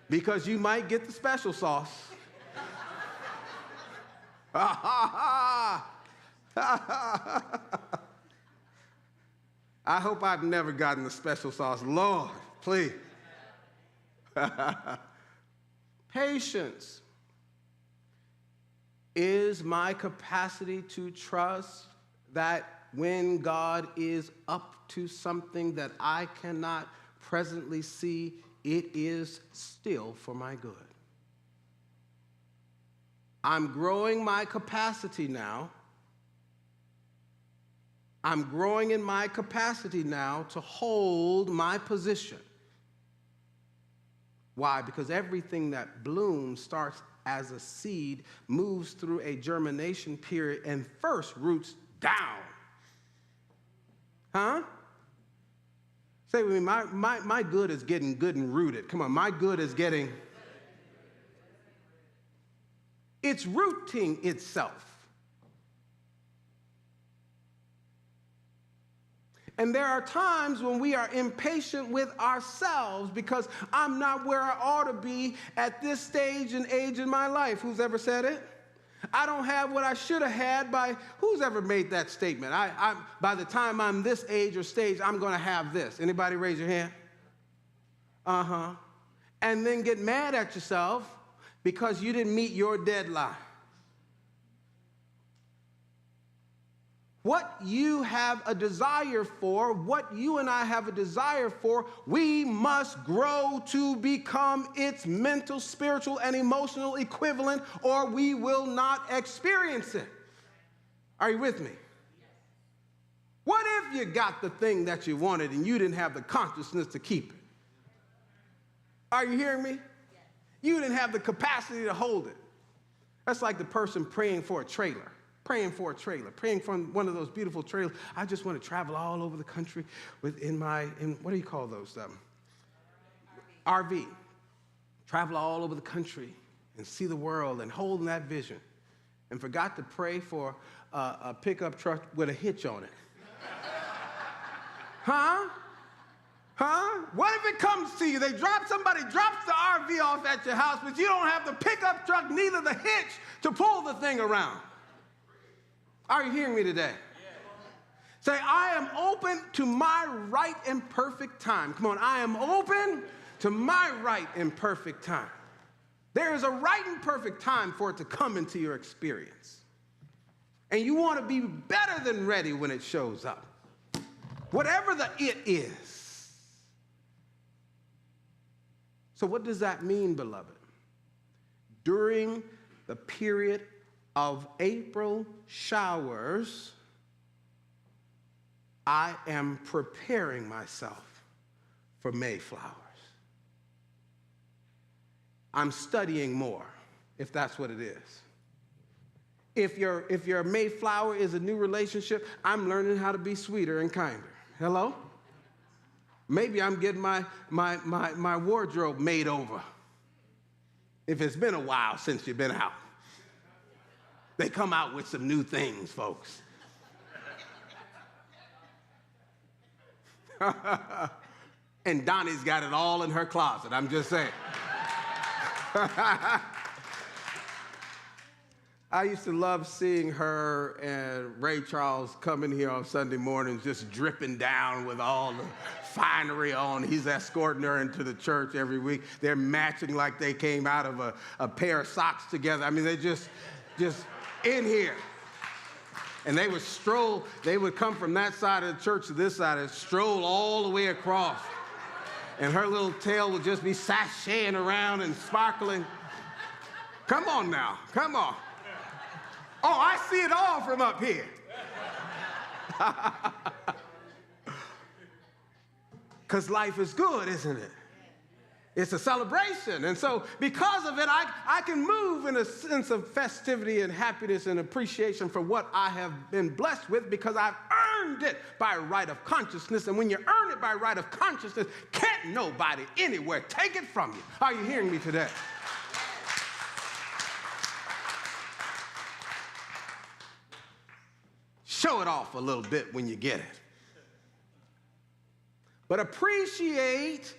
Because you might get the special sauce. I hope I've never gotten the special sauce. Lord, please. Patience is my capacity to trust that when God is up to something that I cannot presently see, it is still for my good. I'm growing my capacity now. I'm growing in my capacity now to hold my position. Why? Because everything that blooms starts as a seed, moves through a germination period, and first roots down. Huh? Say with me, my good is getting good and rooted. Come on, my good is getting... It's rooting itself. And there are times when we are impatient with ourselves because I'm not where I ought to be at this stage and age in my life. Who's ever said it? I don't have what I should have had by, who's ever made that statement? By the time I'm this age or stage, I'm going to have this. Anybody raise your hand? Uh-huh. And then get mad at yourself because you didn't meet your deadline. What you have a desire for, what you and I have a desire for, we must grow to become its mental, spiritual, and emotional equivalent, or we will not experience it. Are you with me? What if you got the thing that you wanted and you didn't have the consciousness to keep it? Are you hearing me? You didn't have the capacity to hold it. That's like the person praying for a trailer. Praying for one of those beautiful trailers. I just want to travel all over the country in what do you call those? RV. Travel all over the country and see the world and holding that vision. And forgot to pray for a pickup truck with a hitch on it. Huh? What if it comes to you? Somebody drops the RV off at your house, but you don't have the pickup truck, neither the hitch to pull the thing around. Are you hearing me today? Say, I am open to my right and perfect time. Come on, I am open to my right and perfect time. There is a right and perfect time for it to come into your experience. And you want to be better than ready when it shows up. Whatever the it is. So what does that mean, beloved? During the period of April showers, I am preparing myself for May flowers. I'm studying more, if that's what it is. If your Mayflower is a new relationship, I'm learning how to be sweeter and kinder. Hello? Maybe I'm getting my wardrobe made over. If it's been a while since you've been out. They come out with some new things, folks. And Donnie's got it all in her closet, I'm just saying. I used to love seeing her and Ray Charles come in here on Sunday mornings just dripping down with all the finery on. He's escorting her into the church every week. They're matching like they came out of a pair of socks together. I mean, they just in here. And they would come from that side of the church to this side and stroll all the way across. And her little tail would just be sashaying around and sparkling. Come on now, come on. Oh, I see it all from up here. Because life is good, isn't it? It's a celebration. And so because of it, I can move in a sense of festivity and happiness and appreciation for what I have been blessed with because I've earned it by right of consciousness. And when you earn it by right of consciousness, can't nobody anywhere take it from you. Are you hearing me today? Show it off a little bit when you get it. But appreciate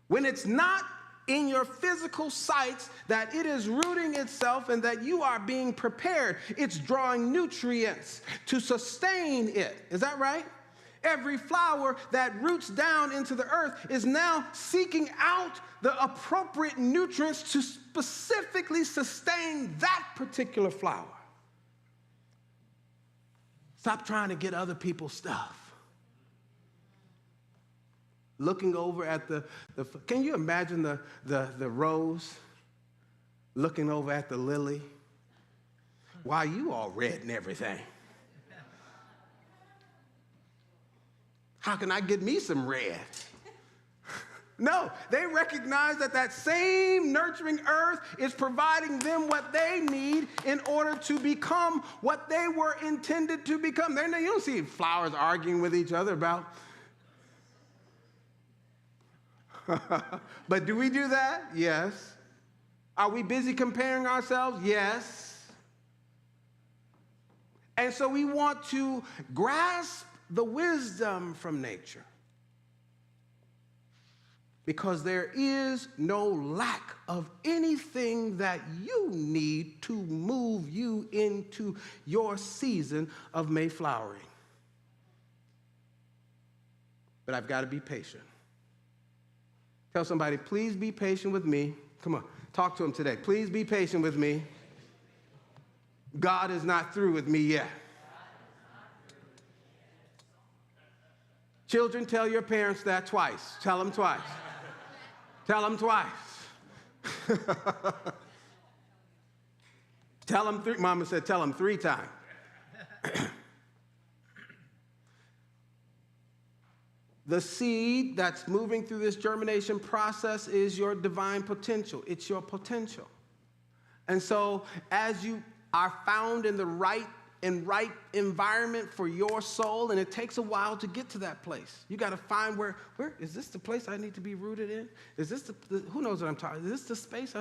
when it's not in your physical sights that it is rooting itself and that you are being prepared. It's drawing nutrients to sustain it. Is that right? Every flower that roots down into the earth is now seeking out the appropriate nutrients to specifically sustain that particular flower. Stop trying to get other people's stuff. Looking over at can you imagine the rose looking over at the lily? Why, you all red and everything. How can I get me some red? No, they recognize that same nurturing earth is providing them what they need in order to become what they were intended to become. You don't see flowers arguing with each other about. But do we do that? Yes. Are we busy comparing ourselves? Yes. And so we want to grasp the wisdom from nature, because there is no lack of anything that you need to move you into your season of Mayflowering. But I've got to be patient. Tell somebody, please be patient with me. Come on, talk to them today. Please be patient with me. God is not through with me yet. Children, tell your parents that twice. Tell them twice. Tell them twice. Tell them three. Mama said tell them 3 times. The seed that's moving through this germination process is your divine potential. It's your potential. And so as you are found in the right environment for your soul, and it takes a while to get to that place. You got to find where is this the place I need to be rooted in? Is this who knows what I'm talking? Is this the space?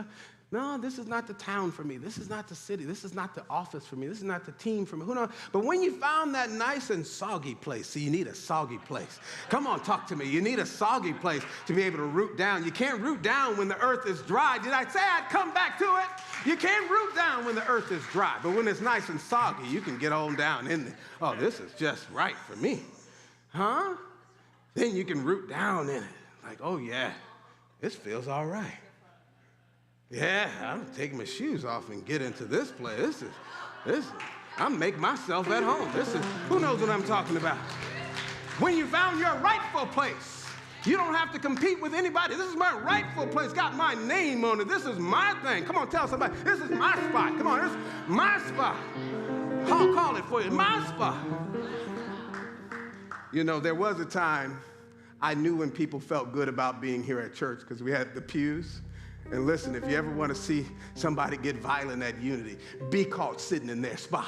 No, this is not the town for me. This is not the city. This is not the office for me. This is not the team for me. Who knows? But when you found that nice and soggy place, see, you need a soggy place. Come on, talk to me. You need a soggy place to be able to root down. You can't root down when the earth is dry. Did I say I'd come back to it? You can't root down when the earth is dry. But when it's nice and soggy, you can get on down in there. Oh, this is just right for me. Huh? Then you can root down in it. Like, oh, yeah, this feels all right. Yeah, I'm taking my shoes off and get into this place. I'm making myself at home. Who knows what I'm talking about? When you found your rightful place, you don't have to compete with anybody. This is my rightful place, got my name on it. This is my thing. Come on, tell somebody, this is my spot. Come on, this is my spot. I'll call it for you, my spot. You know, there was a time I knew when people felt good about being here at church because we had the pews. And listen, if you ever want to see somebody get violent at Unity, be caught sitting in their spot.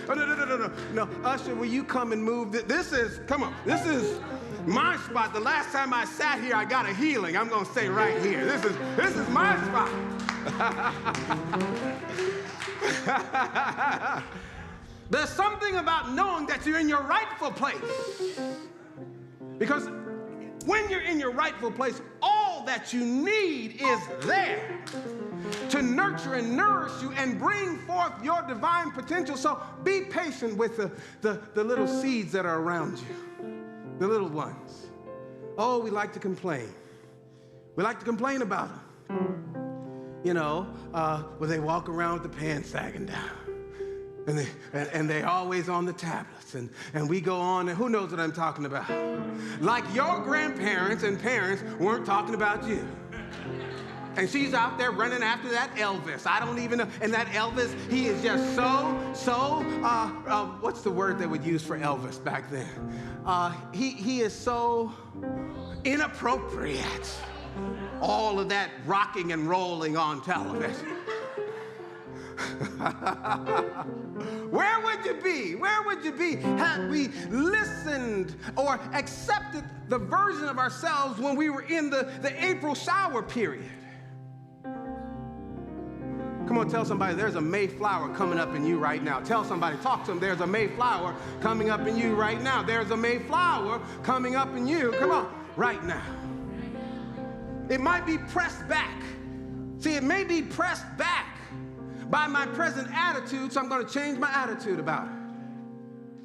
Oh, no. Usher, will you come and move? This is my spot. The last time I sat here, I got a healing. I'm going to stay right here. This is my spot. There's something about knowing that you're in your rightful place. Because when you're in your rightful place, all that you need is there to nurture and nourish you and bring forth your divine potential. So be patient with the little seeds that are around you, the little ones. Oh, we like to complain. We like to complain about them. You know, where they walk around with the pants sagging down. And they're always on the tablets. And we go on, and who knows what I'm talking about? Like your grandparents and parents weren't talking about you. And she's out there running after that Elvis. I don't even know. And that Elvis, he is just so, what's the word they would use for Elvis back then? He is so inappropriate. All of that rocking and rolling on television. Where would you be? Where would you be had we listened or accepted the version of ourselves when we were in the April shower period? Come on, tell somebody there's a Mayflower coming up in you right now. Tell somebody, talk to them, there's a Mayflower coming up in you right now. There's a Mayflower coming up in you. Come on, right now. It might be pressed back. See, it may be pressed back by my present attitude, so I'm going to change my attitude about it.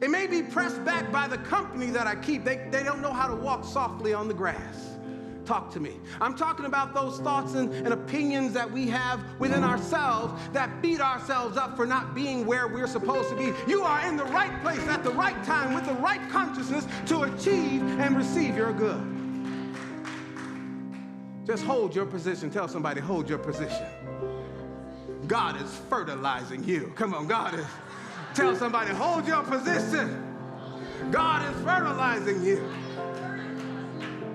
It may be pressed back by the company that I keep. They don't know how to walk softly on the grass. Talk to me. I'm talking about those thoughts and opinions that we have within ourselves that beat ourselves up for not being where we're supposed to be. You are in the right place at the right time with the right consciousness to achieve and receive your good. Just hold your position. Tell somebody, hold your position. God is fertilizing you. Come on, God is. Tell somebody, hold your position. God is fertilizing you.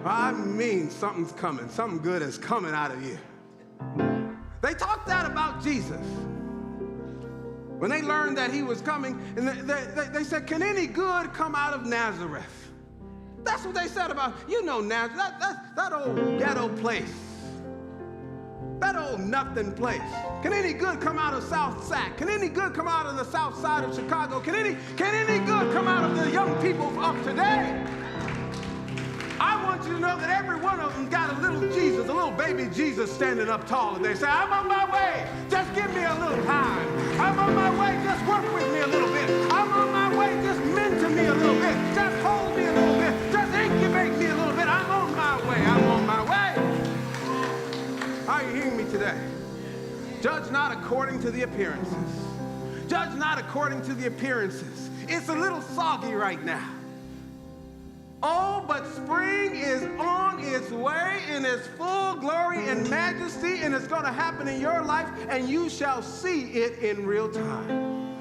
I mean, something's coming. Something good is coming out of you. They talked that about Jesus. When they learned that he was coming, and they said, can any good come out of Nazareth? That's what they said about, you know, Nazareth, that old ghetto place. That old nothing place. Can any good come out of South Sac? Can any good come out of the south side of Chicago? Can any good come out of the young people of today? I want you to know that every one of them got a little Jesus, a little baby Jesus standing up tall, and they say, I'm on my way. Just give me a little time. I'm on my way. Just work with me a little bit. I'm on my way. Just mentor me a little bit. Just hold me a little bit. Just incubate me a little bit. I'm on my way. I'm on my way. Are you hearing me today? Judge not according to the appearances. Judge not according to the appearances. It's a little soggy right now. Oh, but spring is on its way in its full glory and majesty, and it's going to happen in your life, and you shall see it in real time.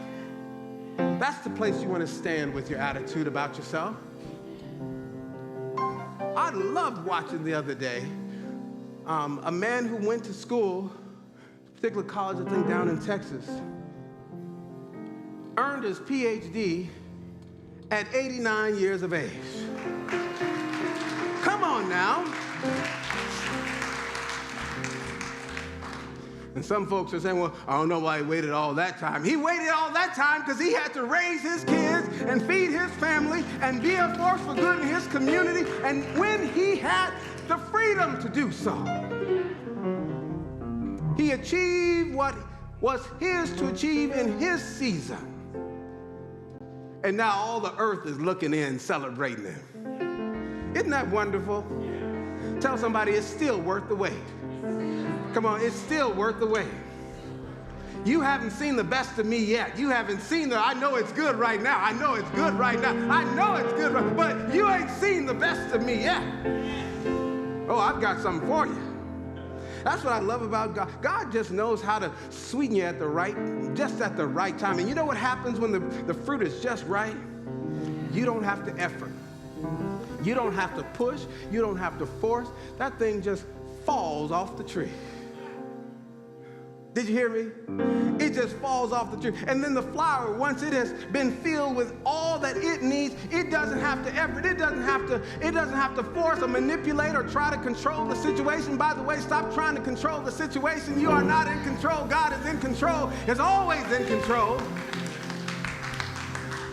That's the place you want to stand with your attitude about yourself. I loved watching the other day a man who went to school, a particular college, I think down in Texas, earned his PhD at 89 years of age. Come on now. And some folks are saying, well, I don't know why he waited all that time. He waited all that time because he had to raise his kids and feed his family and be a force for good in his community. And when he had the freedom to do so, he achieved what was his to achieve in his season. And now all the earth is looking in, celebrating him. Isn't that wonderful? Tell somebody it's still worth the wait. Come on, it's still worth the wait. You haven't seen the best of me yet. You haven't seen I know it's good right now. I know it's good right now. I know it's good, but you ain't seen the best of me yet. Oh, I've got something for you. That's what I love about God. God just knows how to sweeten you just at the right time. And you know what happens when the fruit is just right? You don't have to effort. You don't have to push. You don't have to force. That thing just falls off the tree. Did you hear me? It just falls off the tree. And then the flower, once it has been filled with all that it needs, it doesn't have to effort. It doesn't have to force or manipulate or try to control the situation. By the way, stop trying to control the situation. You are not in control. God is in control. Is always in control.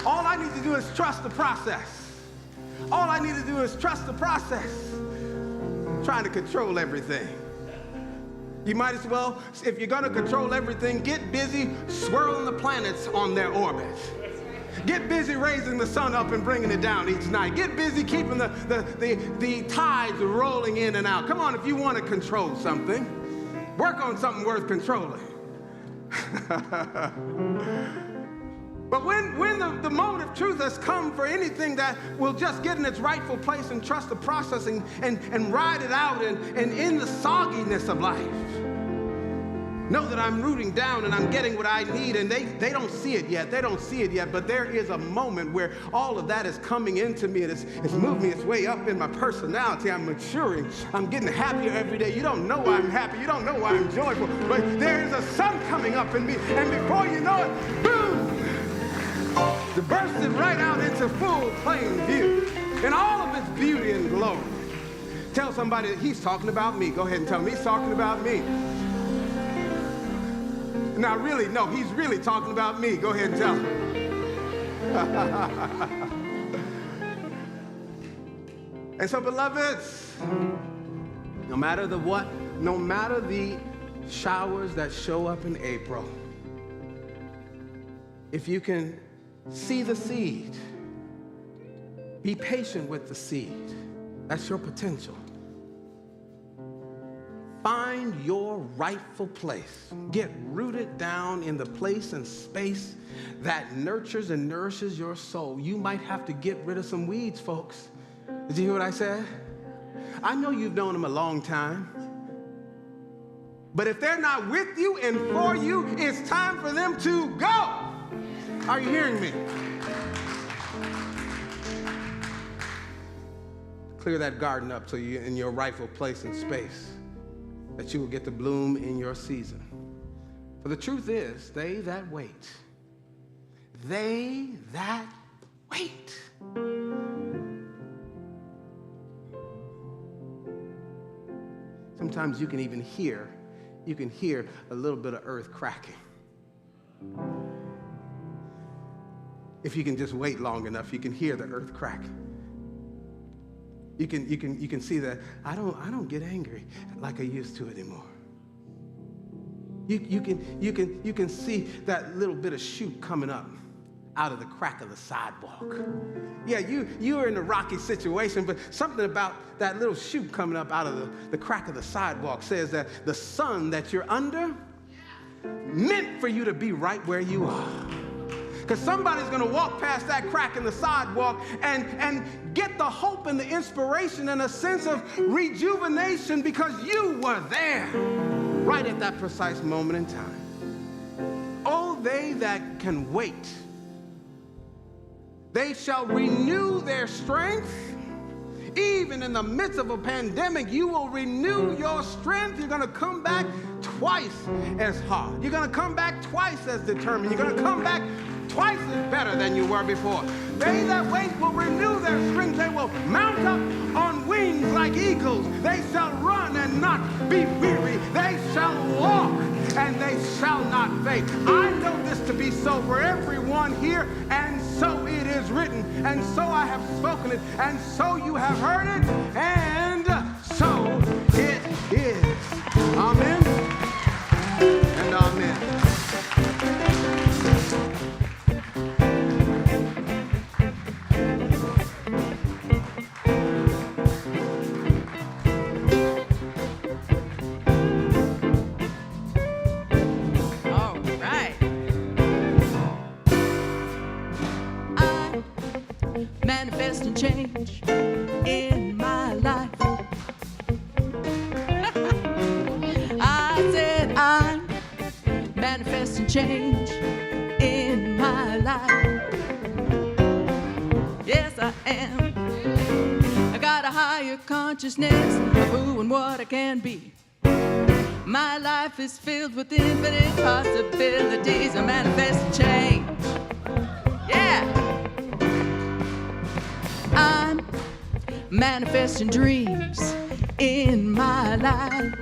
All I need to do is trust the process. All I need to do is trust the process. I'm trying to control everything. You might as well, if you're going to control everything, get busy swirling the planets on their orbit. Get busy raising the sun up and bringing it down each night. Get busy keeping the tides rolling in and out. Come on, if you want to control something, work on something worth controlling. But when the moment of truth has come for anything that will just get in its rightful place and trust the process and ride it out and in the sogginess of life, know that I'm rooting down and I'm getting what I need, and they don't see it yet. They don't see it yet, but there is a moment where all of that is coming into me, and it's moving its way up in my personality. I'm maturing. I'm getting happier every day. You don't know why I'm happy. You don't know why I'm joyful, but there is a sun coming up in me, and before you know it, boom! It bursted right out into full plain view in all of its beauty and glory. Tell somebody that he's talking about me. Go ahead and tell him he's talking about me. Now, really, no, he's really talking about me. Go ahead and tell him. And so, beloveds, no matter the showers that show up in April, if you can See the seed. Be patient with the seed. That's your potential. Find your rightful place. Get rooted down in the place and space that nurtures and nourishes your soul. You might have to get rid of some weeds, folks. Did you hear what I said? I know you've known them a long time. But if they're not with you and for you, it's time for them to go. Are you hearing me? Clear that garden up so you're in your rightful place and space, that you will get to bloom in your season. For the truth is, they that wait, sometimes you can even hear a little bit of earth cracking. If you can just wait long enough, you can hear the earth cracking. You can see that I don't get angry like I used to anymore. You can see that little bit of shoot coming up out of the crack of the sidewalk. Yeah, you are in a rocky situation, but something about that little shoot coming up out of the crack of the sidewalk says that the sun that you're under meant for you to be right where you are. Because somebody's going to walk past that crack in the sidewalk and get the hope and the inspiration and a sense of rejuvenation because you were there right at that precise moment in time. Oh, they that can wait, they shall renew their strength. Even in the midst of a pandemic, you will renew your strength. You're going to come back twice as hard. You're going to come back twice as determined. You're going to come back twice as better than you were before. They that wait will renew their strength. They will mount up on wings like eagles. They shall run and not be weary. They shall walk and they shall not faint. I know this to be so for everyone here, and so it is written, and so I have spoken it, and so you have heard it, and so it is. Amen and amen. Manifesting change in my life. I said I'm manifesting change in my life. Yes, I am. I got a higher consciousness of who and what I can be. My life is filled with infinite possibilities. I'm manifesting change. Yeah. I'm manifesting dreams in my life.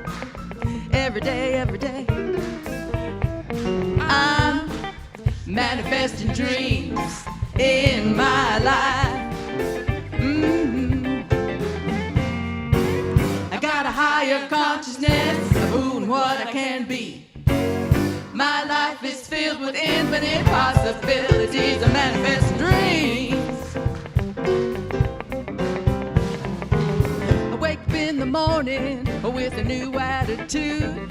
Every day, every day. I'm manifesting dreams in my life. I got a higher consciousness of who and what I can be. My life is filled with infinite possibilities. I'm manifesting dreams. In the morning with a new attitude.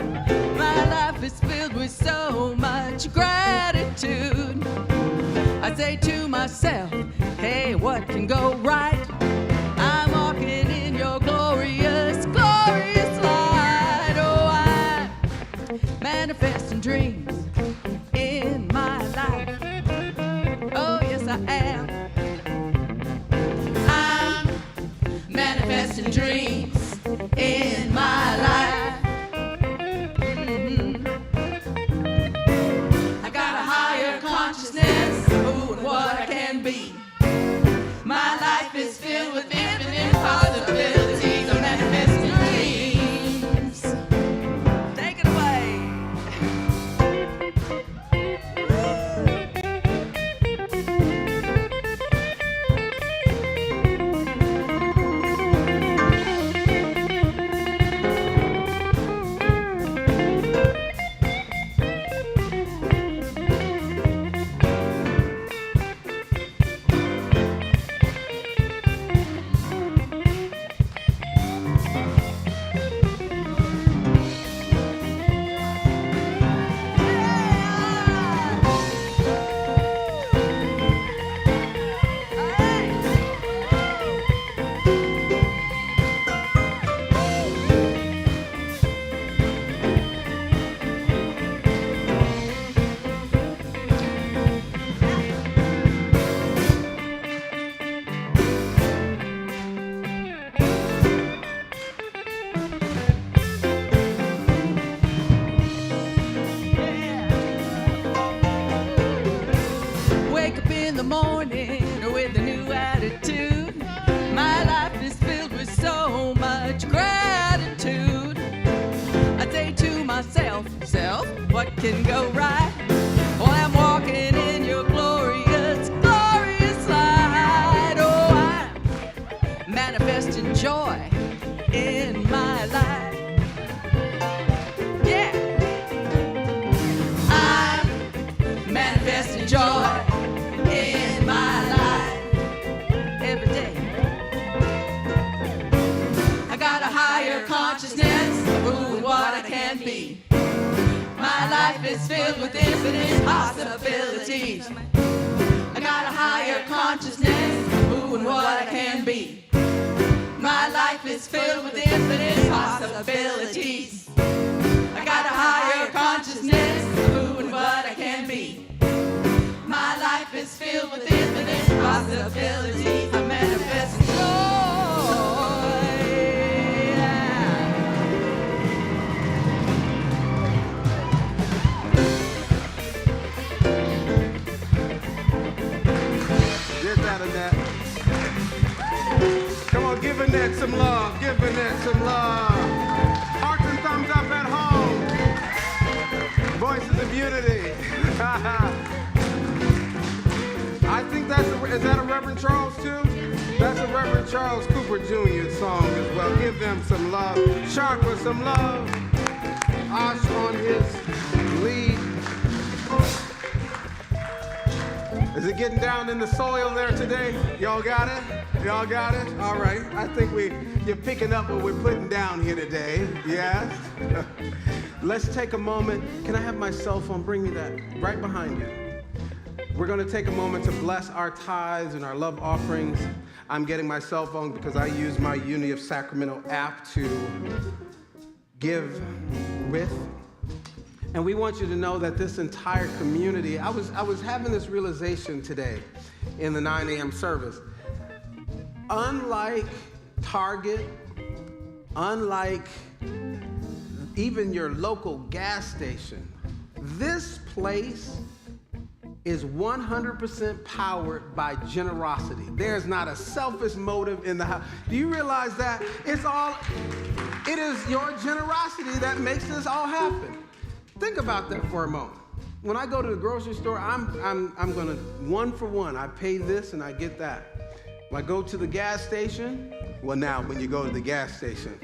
My life is filled with so much gratitude. I say to myself, hey, what can go right? I'm walking in your glorious, glorious light. Oh, I'm manifesting dreams in my life. Oh, yes, I am. I'm manifesting dreams in my life. I got a higher consciousness of who and what I can be. My life is filled with infinite possibilities. I'm manifesting dreams. Take it away. can go right while I'm walking in your glorious, glorious light. Oh, I'm manifesting joy in my life. Yeah, I'm manifesting joy in my life every day. I got a higher consciousness of who and what I can be. My life is filled with infinite possibilities. I got a higher consciousness of who and what I can be. My life is filled with infinite possibilities. I got a higher consciousness of who and what I can be. My life is filled with infinite possibilities. I manifest joy. Get that, Annette. Come on, give Annette some love. Give Annette some love. Hearts and thumbs up at home. Voices of unity. I think is that a Reverend Charles too? That's a Reverend Charles Cooper Jr. song as well. Give them some love. Sharp with some love. Osh on his lead. Is it getting down in the soil there today? Y'all got it? Y'all got it? All right. I think you're picking up what we're putting down here today. Yes? Let's take a moment. Can I have my cell phone? Bring me that right behind you. We're going to take a moment to bless our tithes and our love offerings. I'm getting my cell phone because I use my Unity of Sacramento app to give with. And we want you to know that this entire community, I was having this realization today in the 9 a.m. service. Unlike Target, unlike even your local gas station, this place is 100% powered by generosity. There's not a selfish motive in the house. Do you realize that? It is your generosity that makes this all happen. Think about that for a moment. When I go to the grocery store, I'm gonna one for one. I pay this and I get that. When I go to the gas station, well now when you go to the gas station,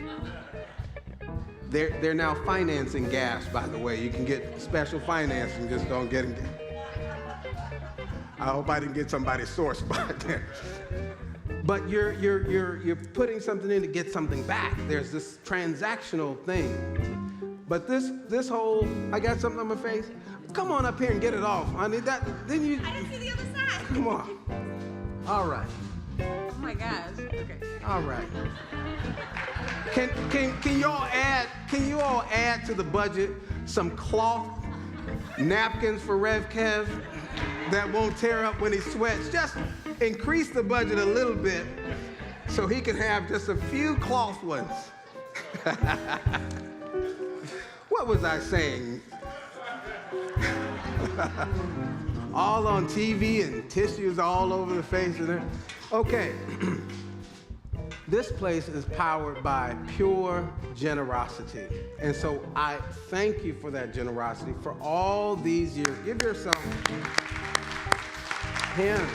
they're now financing gas, by the way. You can get special financing, just don't get it. I hope I didn't get somebody's sore spot there. But you're putting something in to get something back. There's this transactional thing. But this whole, I got something on my face. Come on up here and get it off. I need that. Then you. I didn't see the other side. Come on. All right. Oh my gosh. Okay. All right. Can you all add to the budget some cloth napkins for Rev Kev that won't tear up when he sweats? Just increase the budget a little bit so he can have just a few cloth ones. What was I saying? All on TV and tissues all over the face of it. Okay. This place is powered by pure generosity. And so I thank you for that generosity for all these years. Give yourself him.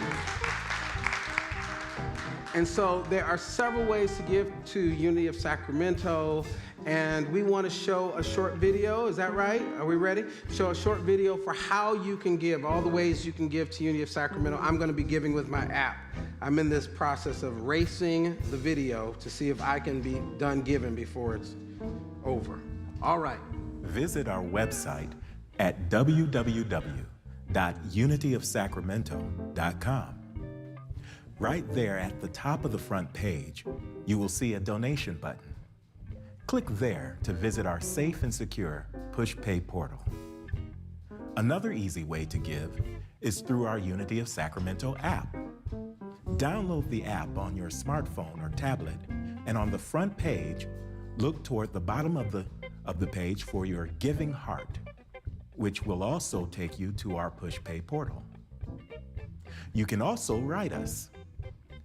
And so there are several ways to give to Unity of Sacramento. And we want to show a short video. Is that right? Are we ready? Show a short video for how you can give, all the ways you can give to Unity of Sacramento. I'm going to be giving with my app. I'm in this process of racing the video to see if I can be done giving before it's over. All right. Visit our website at www.unityofsacramento.com. Right there at the top of the front page, you will see a donation button. Click there to visit our safe and secure Push Pay portal. Another easy way to give is through our Unity of Sacramento app. Download the app on your smartphone or tablet, and on the front page, look toward the bottom of the page for your giving heart, which will also take you to our Push Pay portal. You can also write us.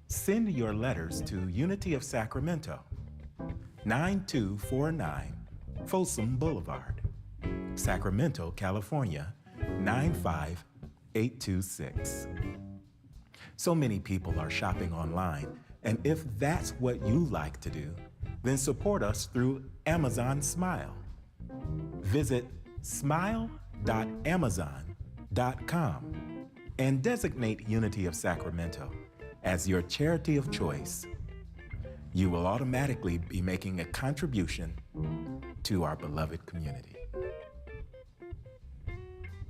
Send your letters to Unity of Sacramento, 9249 Folsom Boulevard, Sacramento, California, 95826. So many people are shopping online, and if that's what you like to do, then support us through Amazon Smile. Visit smile.amazon.com and designate Unity of Sacramento as your charity of choice. You will automatically be making a contribution to our beloved community.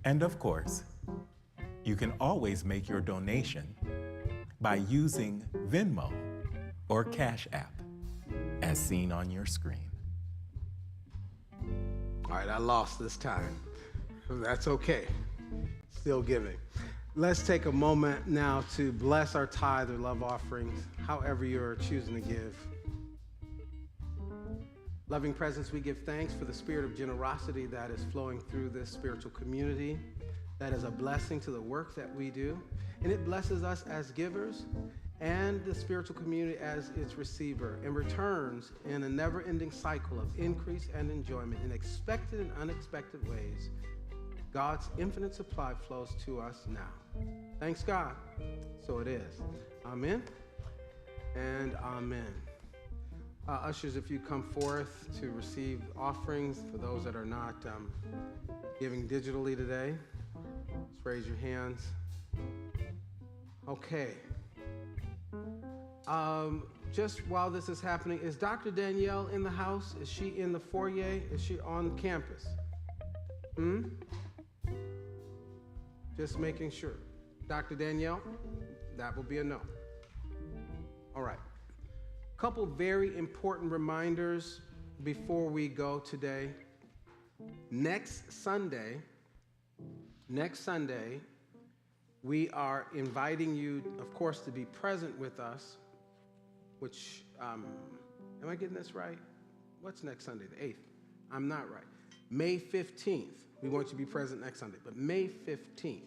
And of course, you can always make your donation by using Venmo or Cash App, as seen on your screen. All right, I lost this time. That's okay. Still giving. Let's take a moment now to bless our tithe or love offerings, however you're choosing to give. Loving presence, we give thanks for the spirit of generosity that is flowing through this spiritual community. That is a blessing to the work that we do. And it blesses us as givers and the spiritual community as its receiver, and returns in a never-ending cycle of increase and enjoyment in expected and unexpected ways. God's infinite supply flows to us now. Thanks, God. So it is. Amen and amen. Ushers, if you come forth to receive offerings, for those that are not giving digitally today, just raise your hands. Okay. Just while this is happening, is Dr. Danielle in the house? Is she in the foyer? Is she on campus? Just making sure. Dr. Danielle, that will be a no. All right. Couple very important reminders before we go today. Next Sunday, we are inviting you, of course, to be present with us, which, am I getting this right? What's next Sunday, the 8th? I'm not right. May 15th. We want you to be present next Sunday, but May 15th.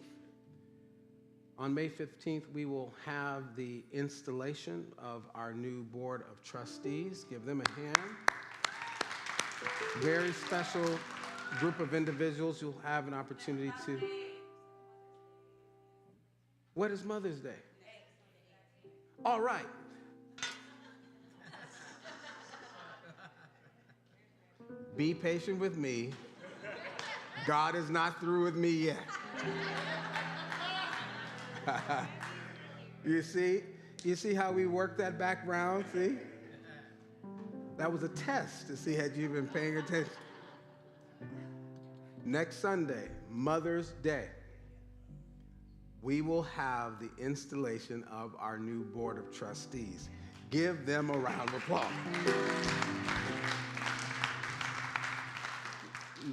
On May 15th, we will have the installation of our new Board of Trustees. Give them a hand. Very special group of individuals. You'll have an opportunity to... What is Mother's Day? All right. Be patient with me. God is not through with me yet. You see how we work that background, see? That was a test to see had you been paying attention. Next Sunday, Mother's Day, we will have the installation of our new Board of Trustees. Give them a round of applause.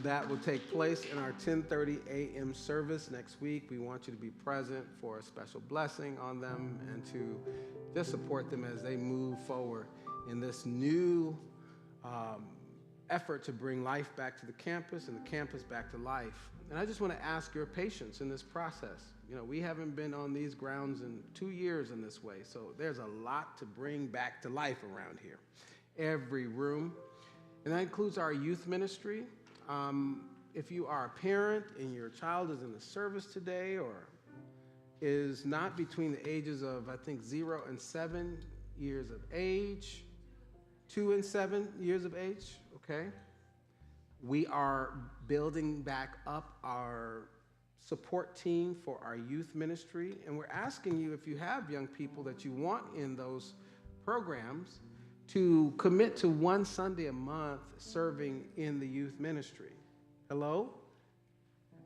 That will take place in our 10:30 a.m. service next week. We want you to be present for a special blessing on them and to just support them as they move forward in this new effort to bring life back to the campus and the campus back to life. And I just want to ask your patience in this process. You know, we haven't been on these grounds in 2 years in this way, so there's a lot to bring back to life around here. Every room. And that includes our youth ministry. If you are a parent and your child is in the service today or is not between the ages of, I think, 0 and 7 years of age, 2 and 7 years of age, okay? We are building back up our support team for our youth ministry, and we're asking you, if you have young people that you want in those programs, to commit to one Sunday a month serving in the youth ministry. Hello?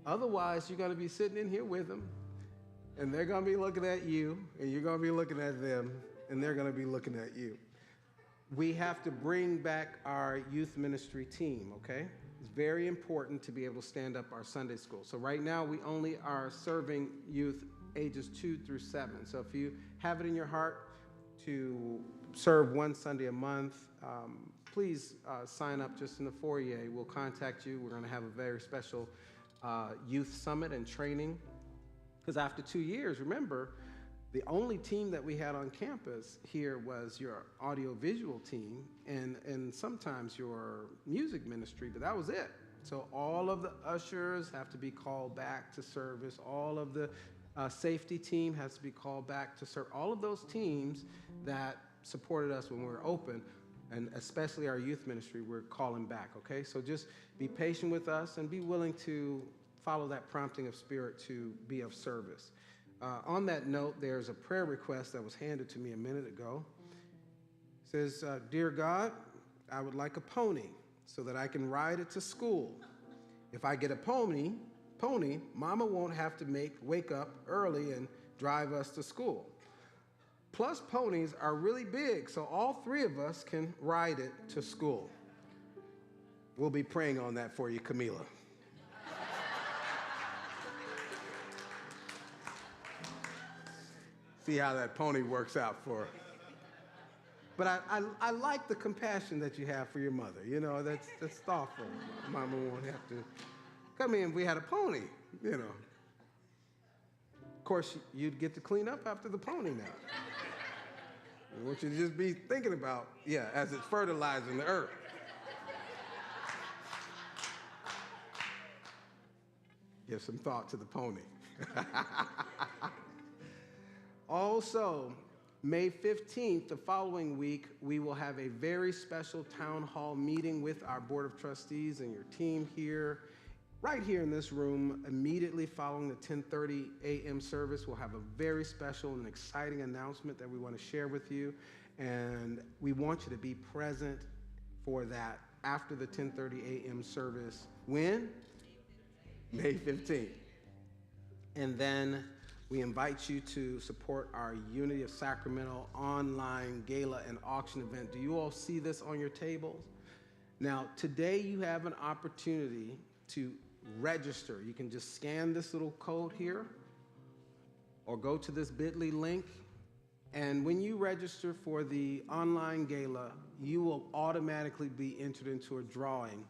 Otherwise, you're going to be sitting in here with them, and they're going to be looking at you, and you're going to be looking at them, and they're going to be looking at you. We have to bring back our youth ministry team, okay? It's very important to be able to stand up our Sunday school. So right now, we only are serving youth ages 2 through 7. So if you have it in your heart to serve one Sunday a month, please sign up just in the foyer. We'll contact you. We're going to have a very special youth summit and training. Because after 2 years, remember, the only team that we had on campus here was your audiovisual team and sometimes your music ministry, but that was it. So all of the ushers have to be called back to service. All of the safety team has to be called back to serve. All of those teams that supported us when we were open, and especially our youth ministry, we're calling back, okay? So just be patient with us and be willing to follow that prompting of Spirit to be of service. On that note, there's a prayer request that was handed to me a minute ago. It says, Dear God, I would like a pony so that I can ride it to school. If I get a pony, Mama won't have to wake up early and drive us to school. Plus, ponies are really big, so all three of us can ride it to school. We'll be praying on that for you, Camila. See how that pony works out for her. But I like the compassion that you have for your mother. You know, that's thoughtful. Mama won't have to come in if we had a pony, you know. Of course, you'd get to clean up after the pony now. I want you to just be thinking about, as it's fertilizing the earth. Give some thought to the pony. Also, May 15th, the following week, we will have a very special town hall meeting with our Board of Trustees and your team here, right here in this room, immediately following the 10:30 a.m. service. We'll have a very special and exciting announcement that we want to share with you, and we want you to be present for that after the 10:30 a.m. service. When? May 15th. And then we invite you to support our Unity of Sacramento online gala and auction event. Do you all see this on your tables? Now, today you have an opportunity to register. You can just scan this little code here or go to this bit.ly link. And when you register for the online gala, you will automatically be entered into a drawing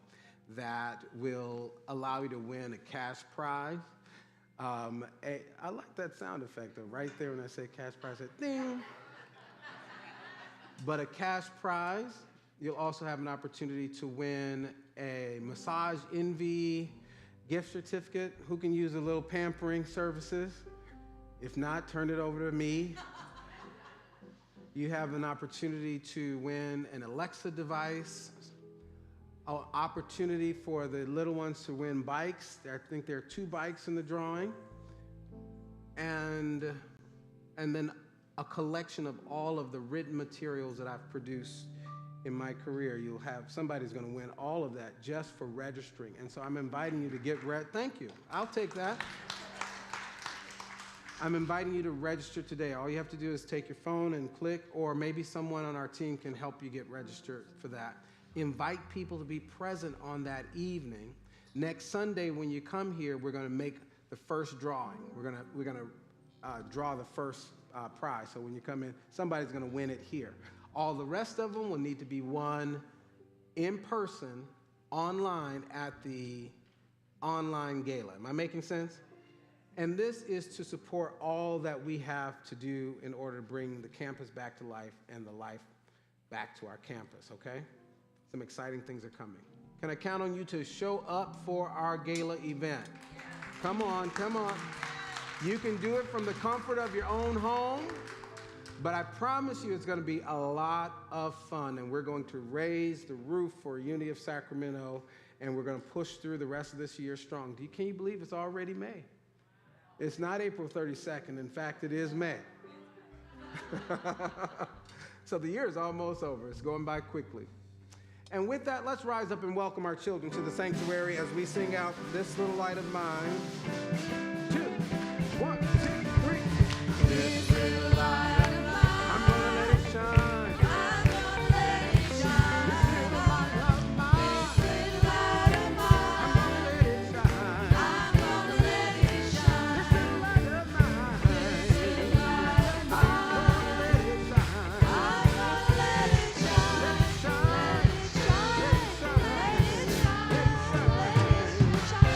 that will allow you to win a cash prize. I like that sound effect, though, right there when I say cash prize, that ding. But a cash prize, you'll also have an opportunity to win a Massage Envy gift certificate. Who can use a little pampering services? If not, turn it over to me. You have an opportunity to win an Alexa device, an opportunity for the little ones to win bikes. I think there are 2 bikes in the drawing. And then a collection of all of the written materials that I've produced in my career. You'll have, somebody's gonna win all of that just for registering. And so I'm inviting you to get thank you, I'll take that. I'm inviting you to register today. All you have to do is take your phone and click, or maybe someone on our team can help you get registered for that. Invite people to be present on that evening. Next Sunday, when you come here, we're going to make the first drawing. We're going to draw the first prize. So when you come in, somebody's going to win it here. All the rest of them will need to be won in person, online at the online gala. Am I making sense? And this is to support all that we have to do in order to bring the campus back to life and the life back to our campus, okay? Some exciting things are coming. Can I count on you to show up for our gala event? Come on, come on. You can do it from the comfort of your own home, but I promise you it's going to be a lot of fun, and we're going to raise the roof for Unity of Sacramento, and we're going to push through the rest of this year strong. Can you believe it's already May? It's not April 32nd. In fact, it is May. So the year is almost over. It's going by quickly. And with that, let's rise up and welcome our children to the sanctuary as we sing out This Little Light of Mine. 2, 1, 2, 3. This little light of mine, I'm gonna let it shine. I'm gonna let it shine. This little light of mine, this little light of mine, I'm gonna let it shine. I'm gonna let it shine. This little light of mine, this little light of mine, I'm gonna let it shine. I'm gonna let it shine. Let it shine.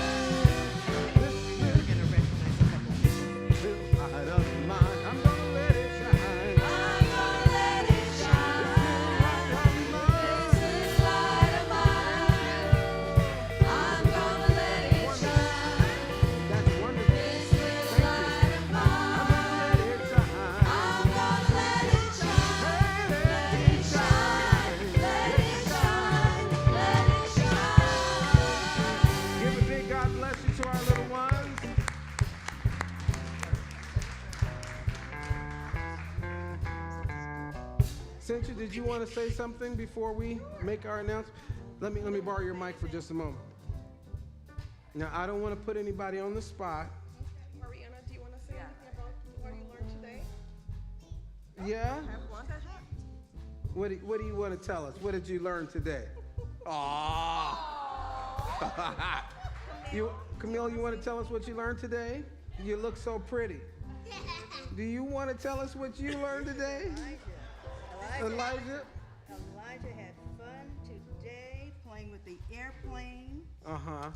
want to say something before we make our announcement? Let me borrow your mic for just a moment. Now, I don't want to put anybody on the spot. Mariana, do you want to say anything about what you learned today? Yeah? Have one that hot. What do you want to tell us? What did you learn today? Aww. Camille, you want to tell us what you learned today? You look so pretty. Do you want to tell us what you learned today? Elijah had fun today playing with the airplane Uh-huh.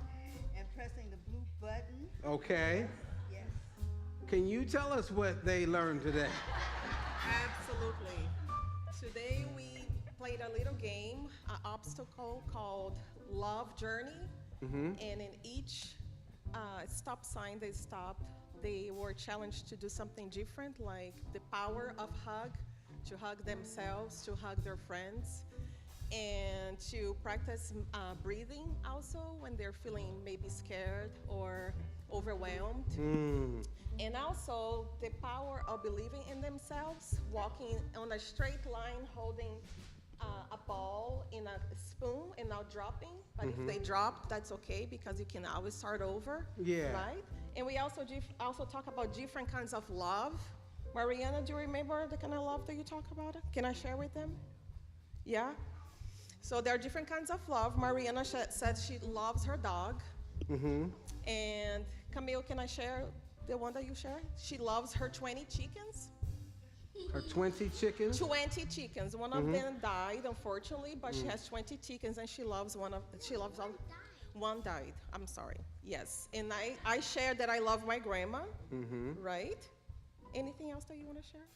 and pressing the blue button. Okay. Yes. Can you tell us what they learned today? Absolutely. Today we played a little game, an obstacle called Love Journey. And in each stop sign they stopped, they were challenged to do something different, like the power of hug, to hug themselves, to hug their friends, and to practice breathing also when they're feeling maybe scared or overwhelmed. And also the power of believing in themselves, walking on a straight line, holding a ball in a spoon and not dropping. But if they drop, that's okay because you can always start over. Yeah. Right? And we also talk about different kinds of love. Mariana, do you remember the kind of love that you talk about? Can I share with them? Yeah? So there are different kinds of love. Mariana said she loves her dog. And Camille, can I share the one that you share? She loves her 20 chickens. Her 20 chickens? 20 chickens. One of them died, unfortunately, but she has 20 chickens, and she loves all. One died. I'm sorry. Yes. And I shared that I love my grandma. Right? Anything else that you want to share?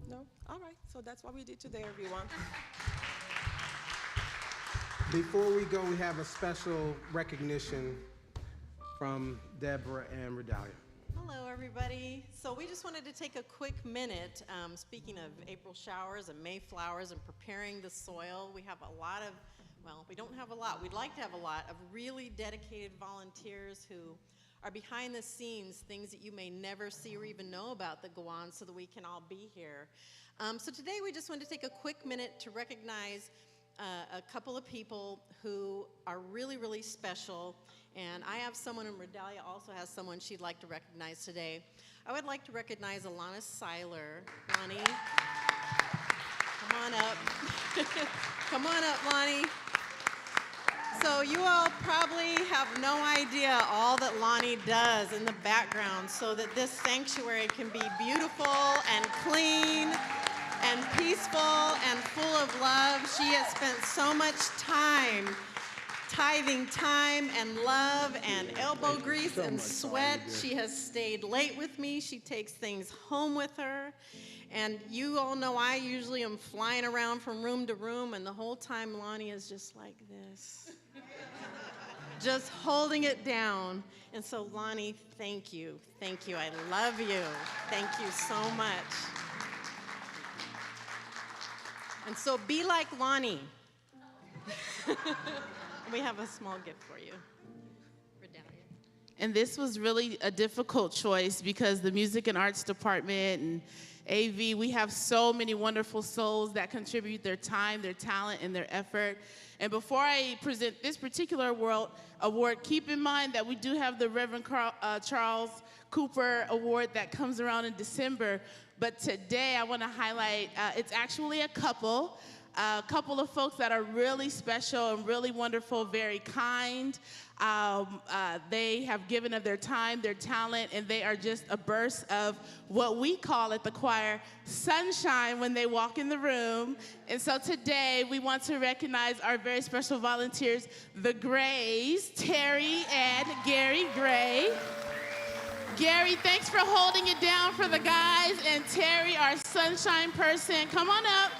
No? All right. So that's what we did today, everyone. Before we go, we have a special recognition from Deborah and Redalia. Hello, everybody. So we just wanted to take a quick minute, speaking of April showers and May flowers and preparing the soil. We have a lot of, well, we don't have a lot. We'd like to have a lot of really dedicated volunteers who are behind the scenes, things that you may never see or even know about that go on so that we can all be here. So today we just wanted to take a quick minute to recognize a couple of people who are really, really special. And I have someone, and Redalia also has someone she'd like to recognize today. I would like to recognize Alana Seiler. Lonnie, come on up. Come on up, Lonnie. So you all probably have no idea all that Lonnie does in the background so that this sanctuary can be beautiful and clean and peaceful and full of love. She has spent so much time tithing time and love and elbow grease and sweat. She has stayed late with me. She takes things home with her. And you all know I usually am flying around from room to room, and the whole time Lonnie is just like this, just holding it down. And so Lonnie, thank you. Thank you. I love you. Thank you so much. And so be like Lonnie. We have a small gift for you. Redalia. And this was really a difficult choice because the music and arts department and AV, we have so many wonderful souls that contribute their time, their talent, and their effort. And before I present this particular award, keep in mind that we do have the Reverend Charles Cooper Award that comes around in December. But today I want to highlight, it's actually a couple of folks that are really special and really wonderful, very kind. They have given of their time, their talent, and they are just a burst of what we call at the choir sunshine when they walk in the room. And so today we want to recognize our very special volunteers, the Grays, Terry and Gary Gray. Gary, thanks for holding it down for the guys, and Terry, our sunshine person, come on up.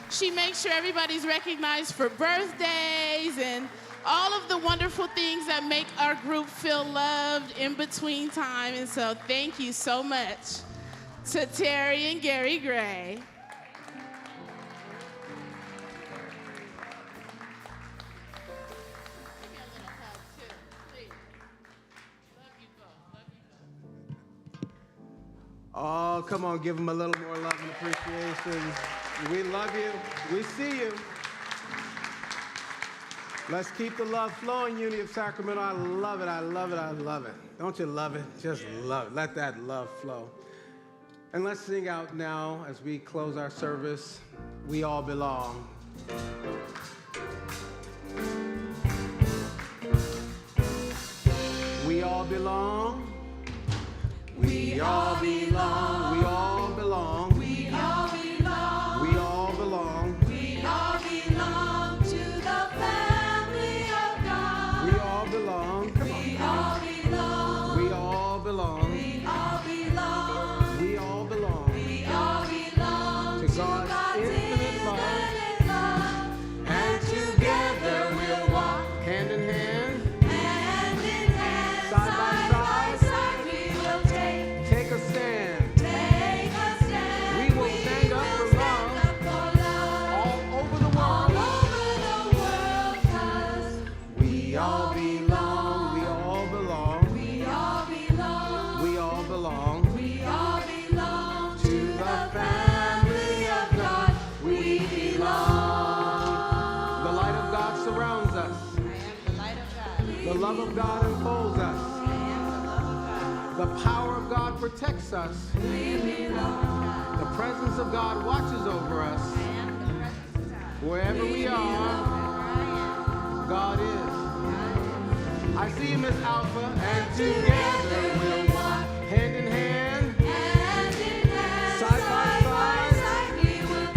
She makes sure everybody's recognized for birthdays and all of the wonderful things that make our group feel loved in between time. And so thank you so much to Terry and Gary Gray. Oh, come on, give them a little more love and appreciation. We love you. We see you. Let's keep the love flowing, Unity of Sacramento. I love it. I love it. I love it. Don't you love it? Just love it. Let that love flow. And let's sing out now as we close our service. We all belong. We all belong. We all belong. We all belong. We all belong. We all belong. We all belong to the family of God. We all belong. Come on. We all belong. We all belong. We all belong. We all belong. We all belong To God's infinite love. And together we'll walk Hand in hand. hand in hand, Side by side. we will Take a stand. take a stand. We will stand up for love. All over the world. We all belong. We all belong. We all belong. We all belong. We all belong To the family of God. We belong. The light of God surrounds us. I am the light of God. The love of God enfolds us. I am the love of God. The power of God protects us. We belong. The presence of God watches over us. I am the presence of God. Wherever we are, Wherever I God is. am, God I see you, Miss Alpha, and together we'll walk hand in hand, Hand in hand, Side by side, we will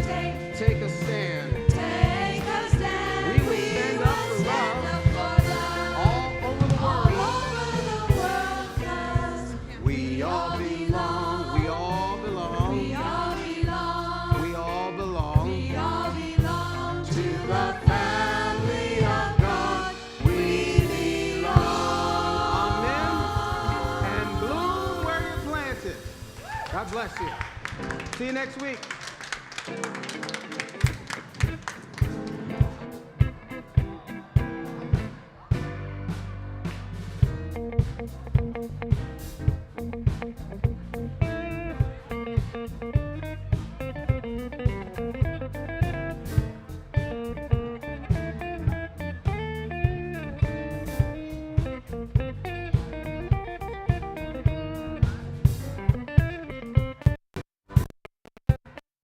take a stand. take a stand. We will stand up for stand love. up for love. All over the All world. over the world, 'cause We all belong. We all belong. we all belong. We all belong. We all belong To the family of God. We belong. Amen. And bloom where you're planted. God bless you. See you next week.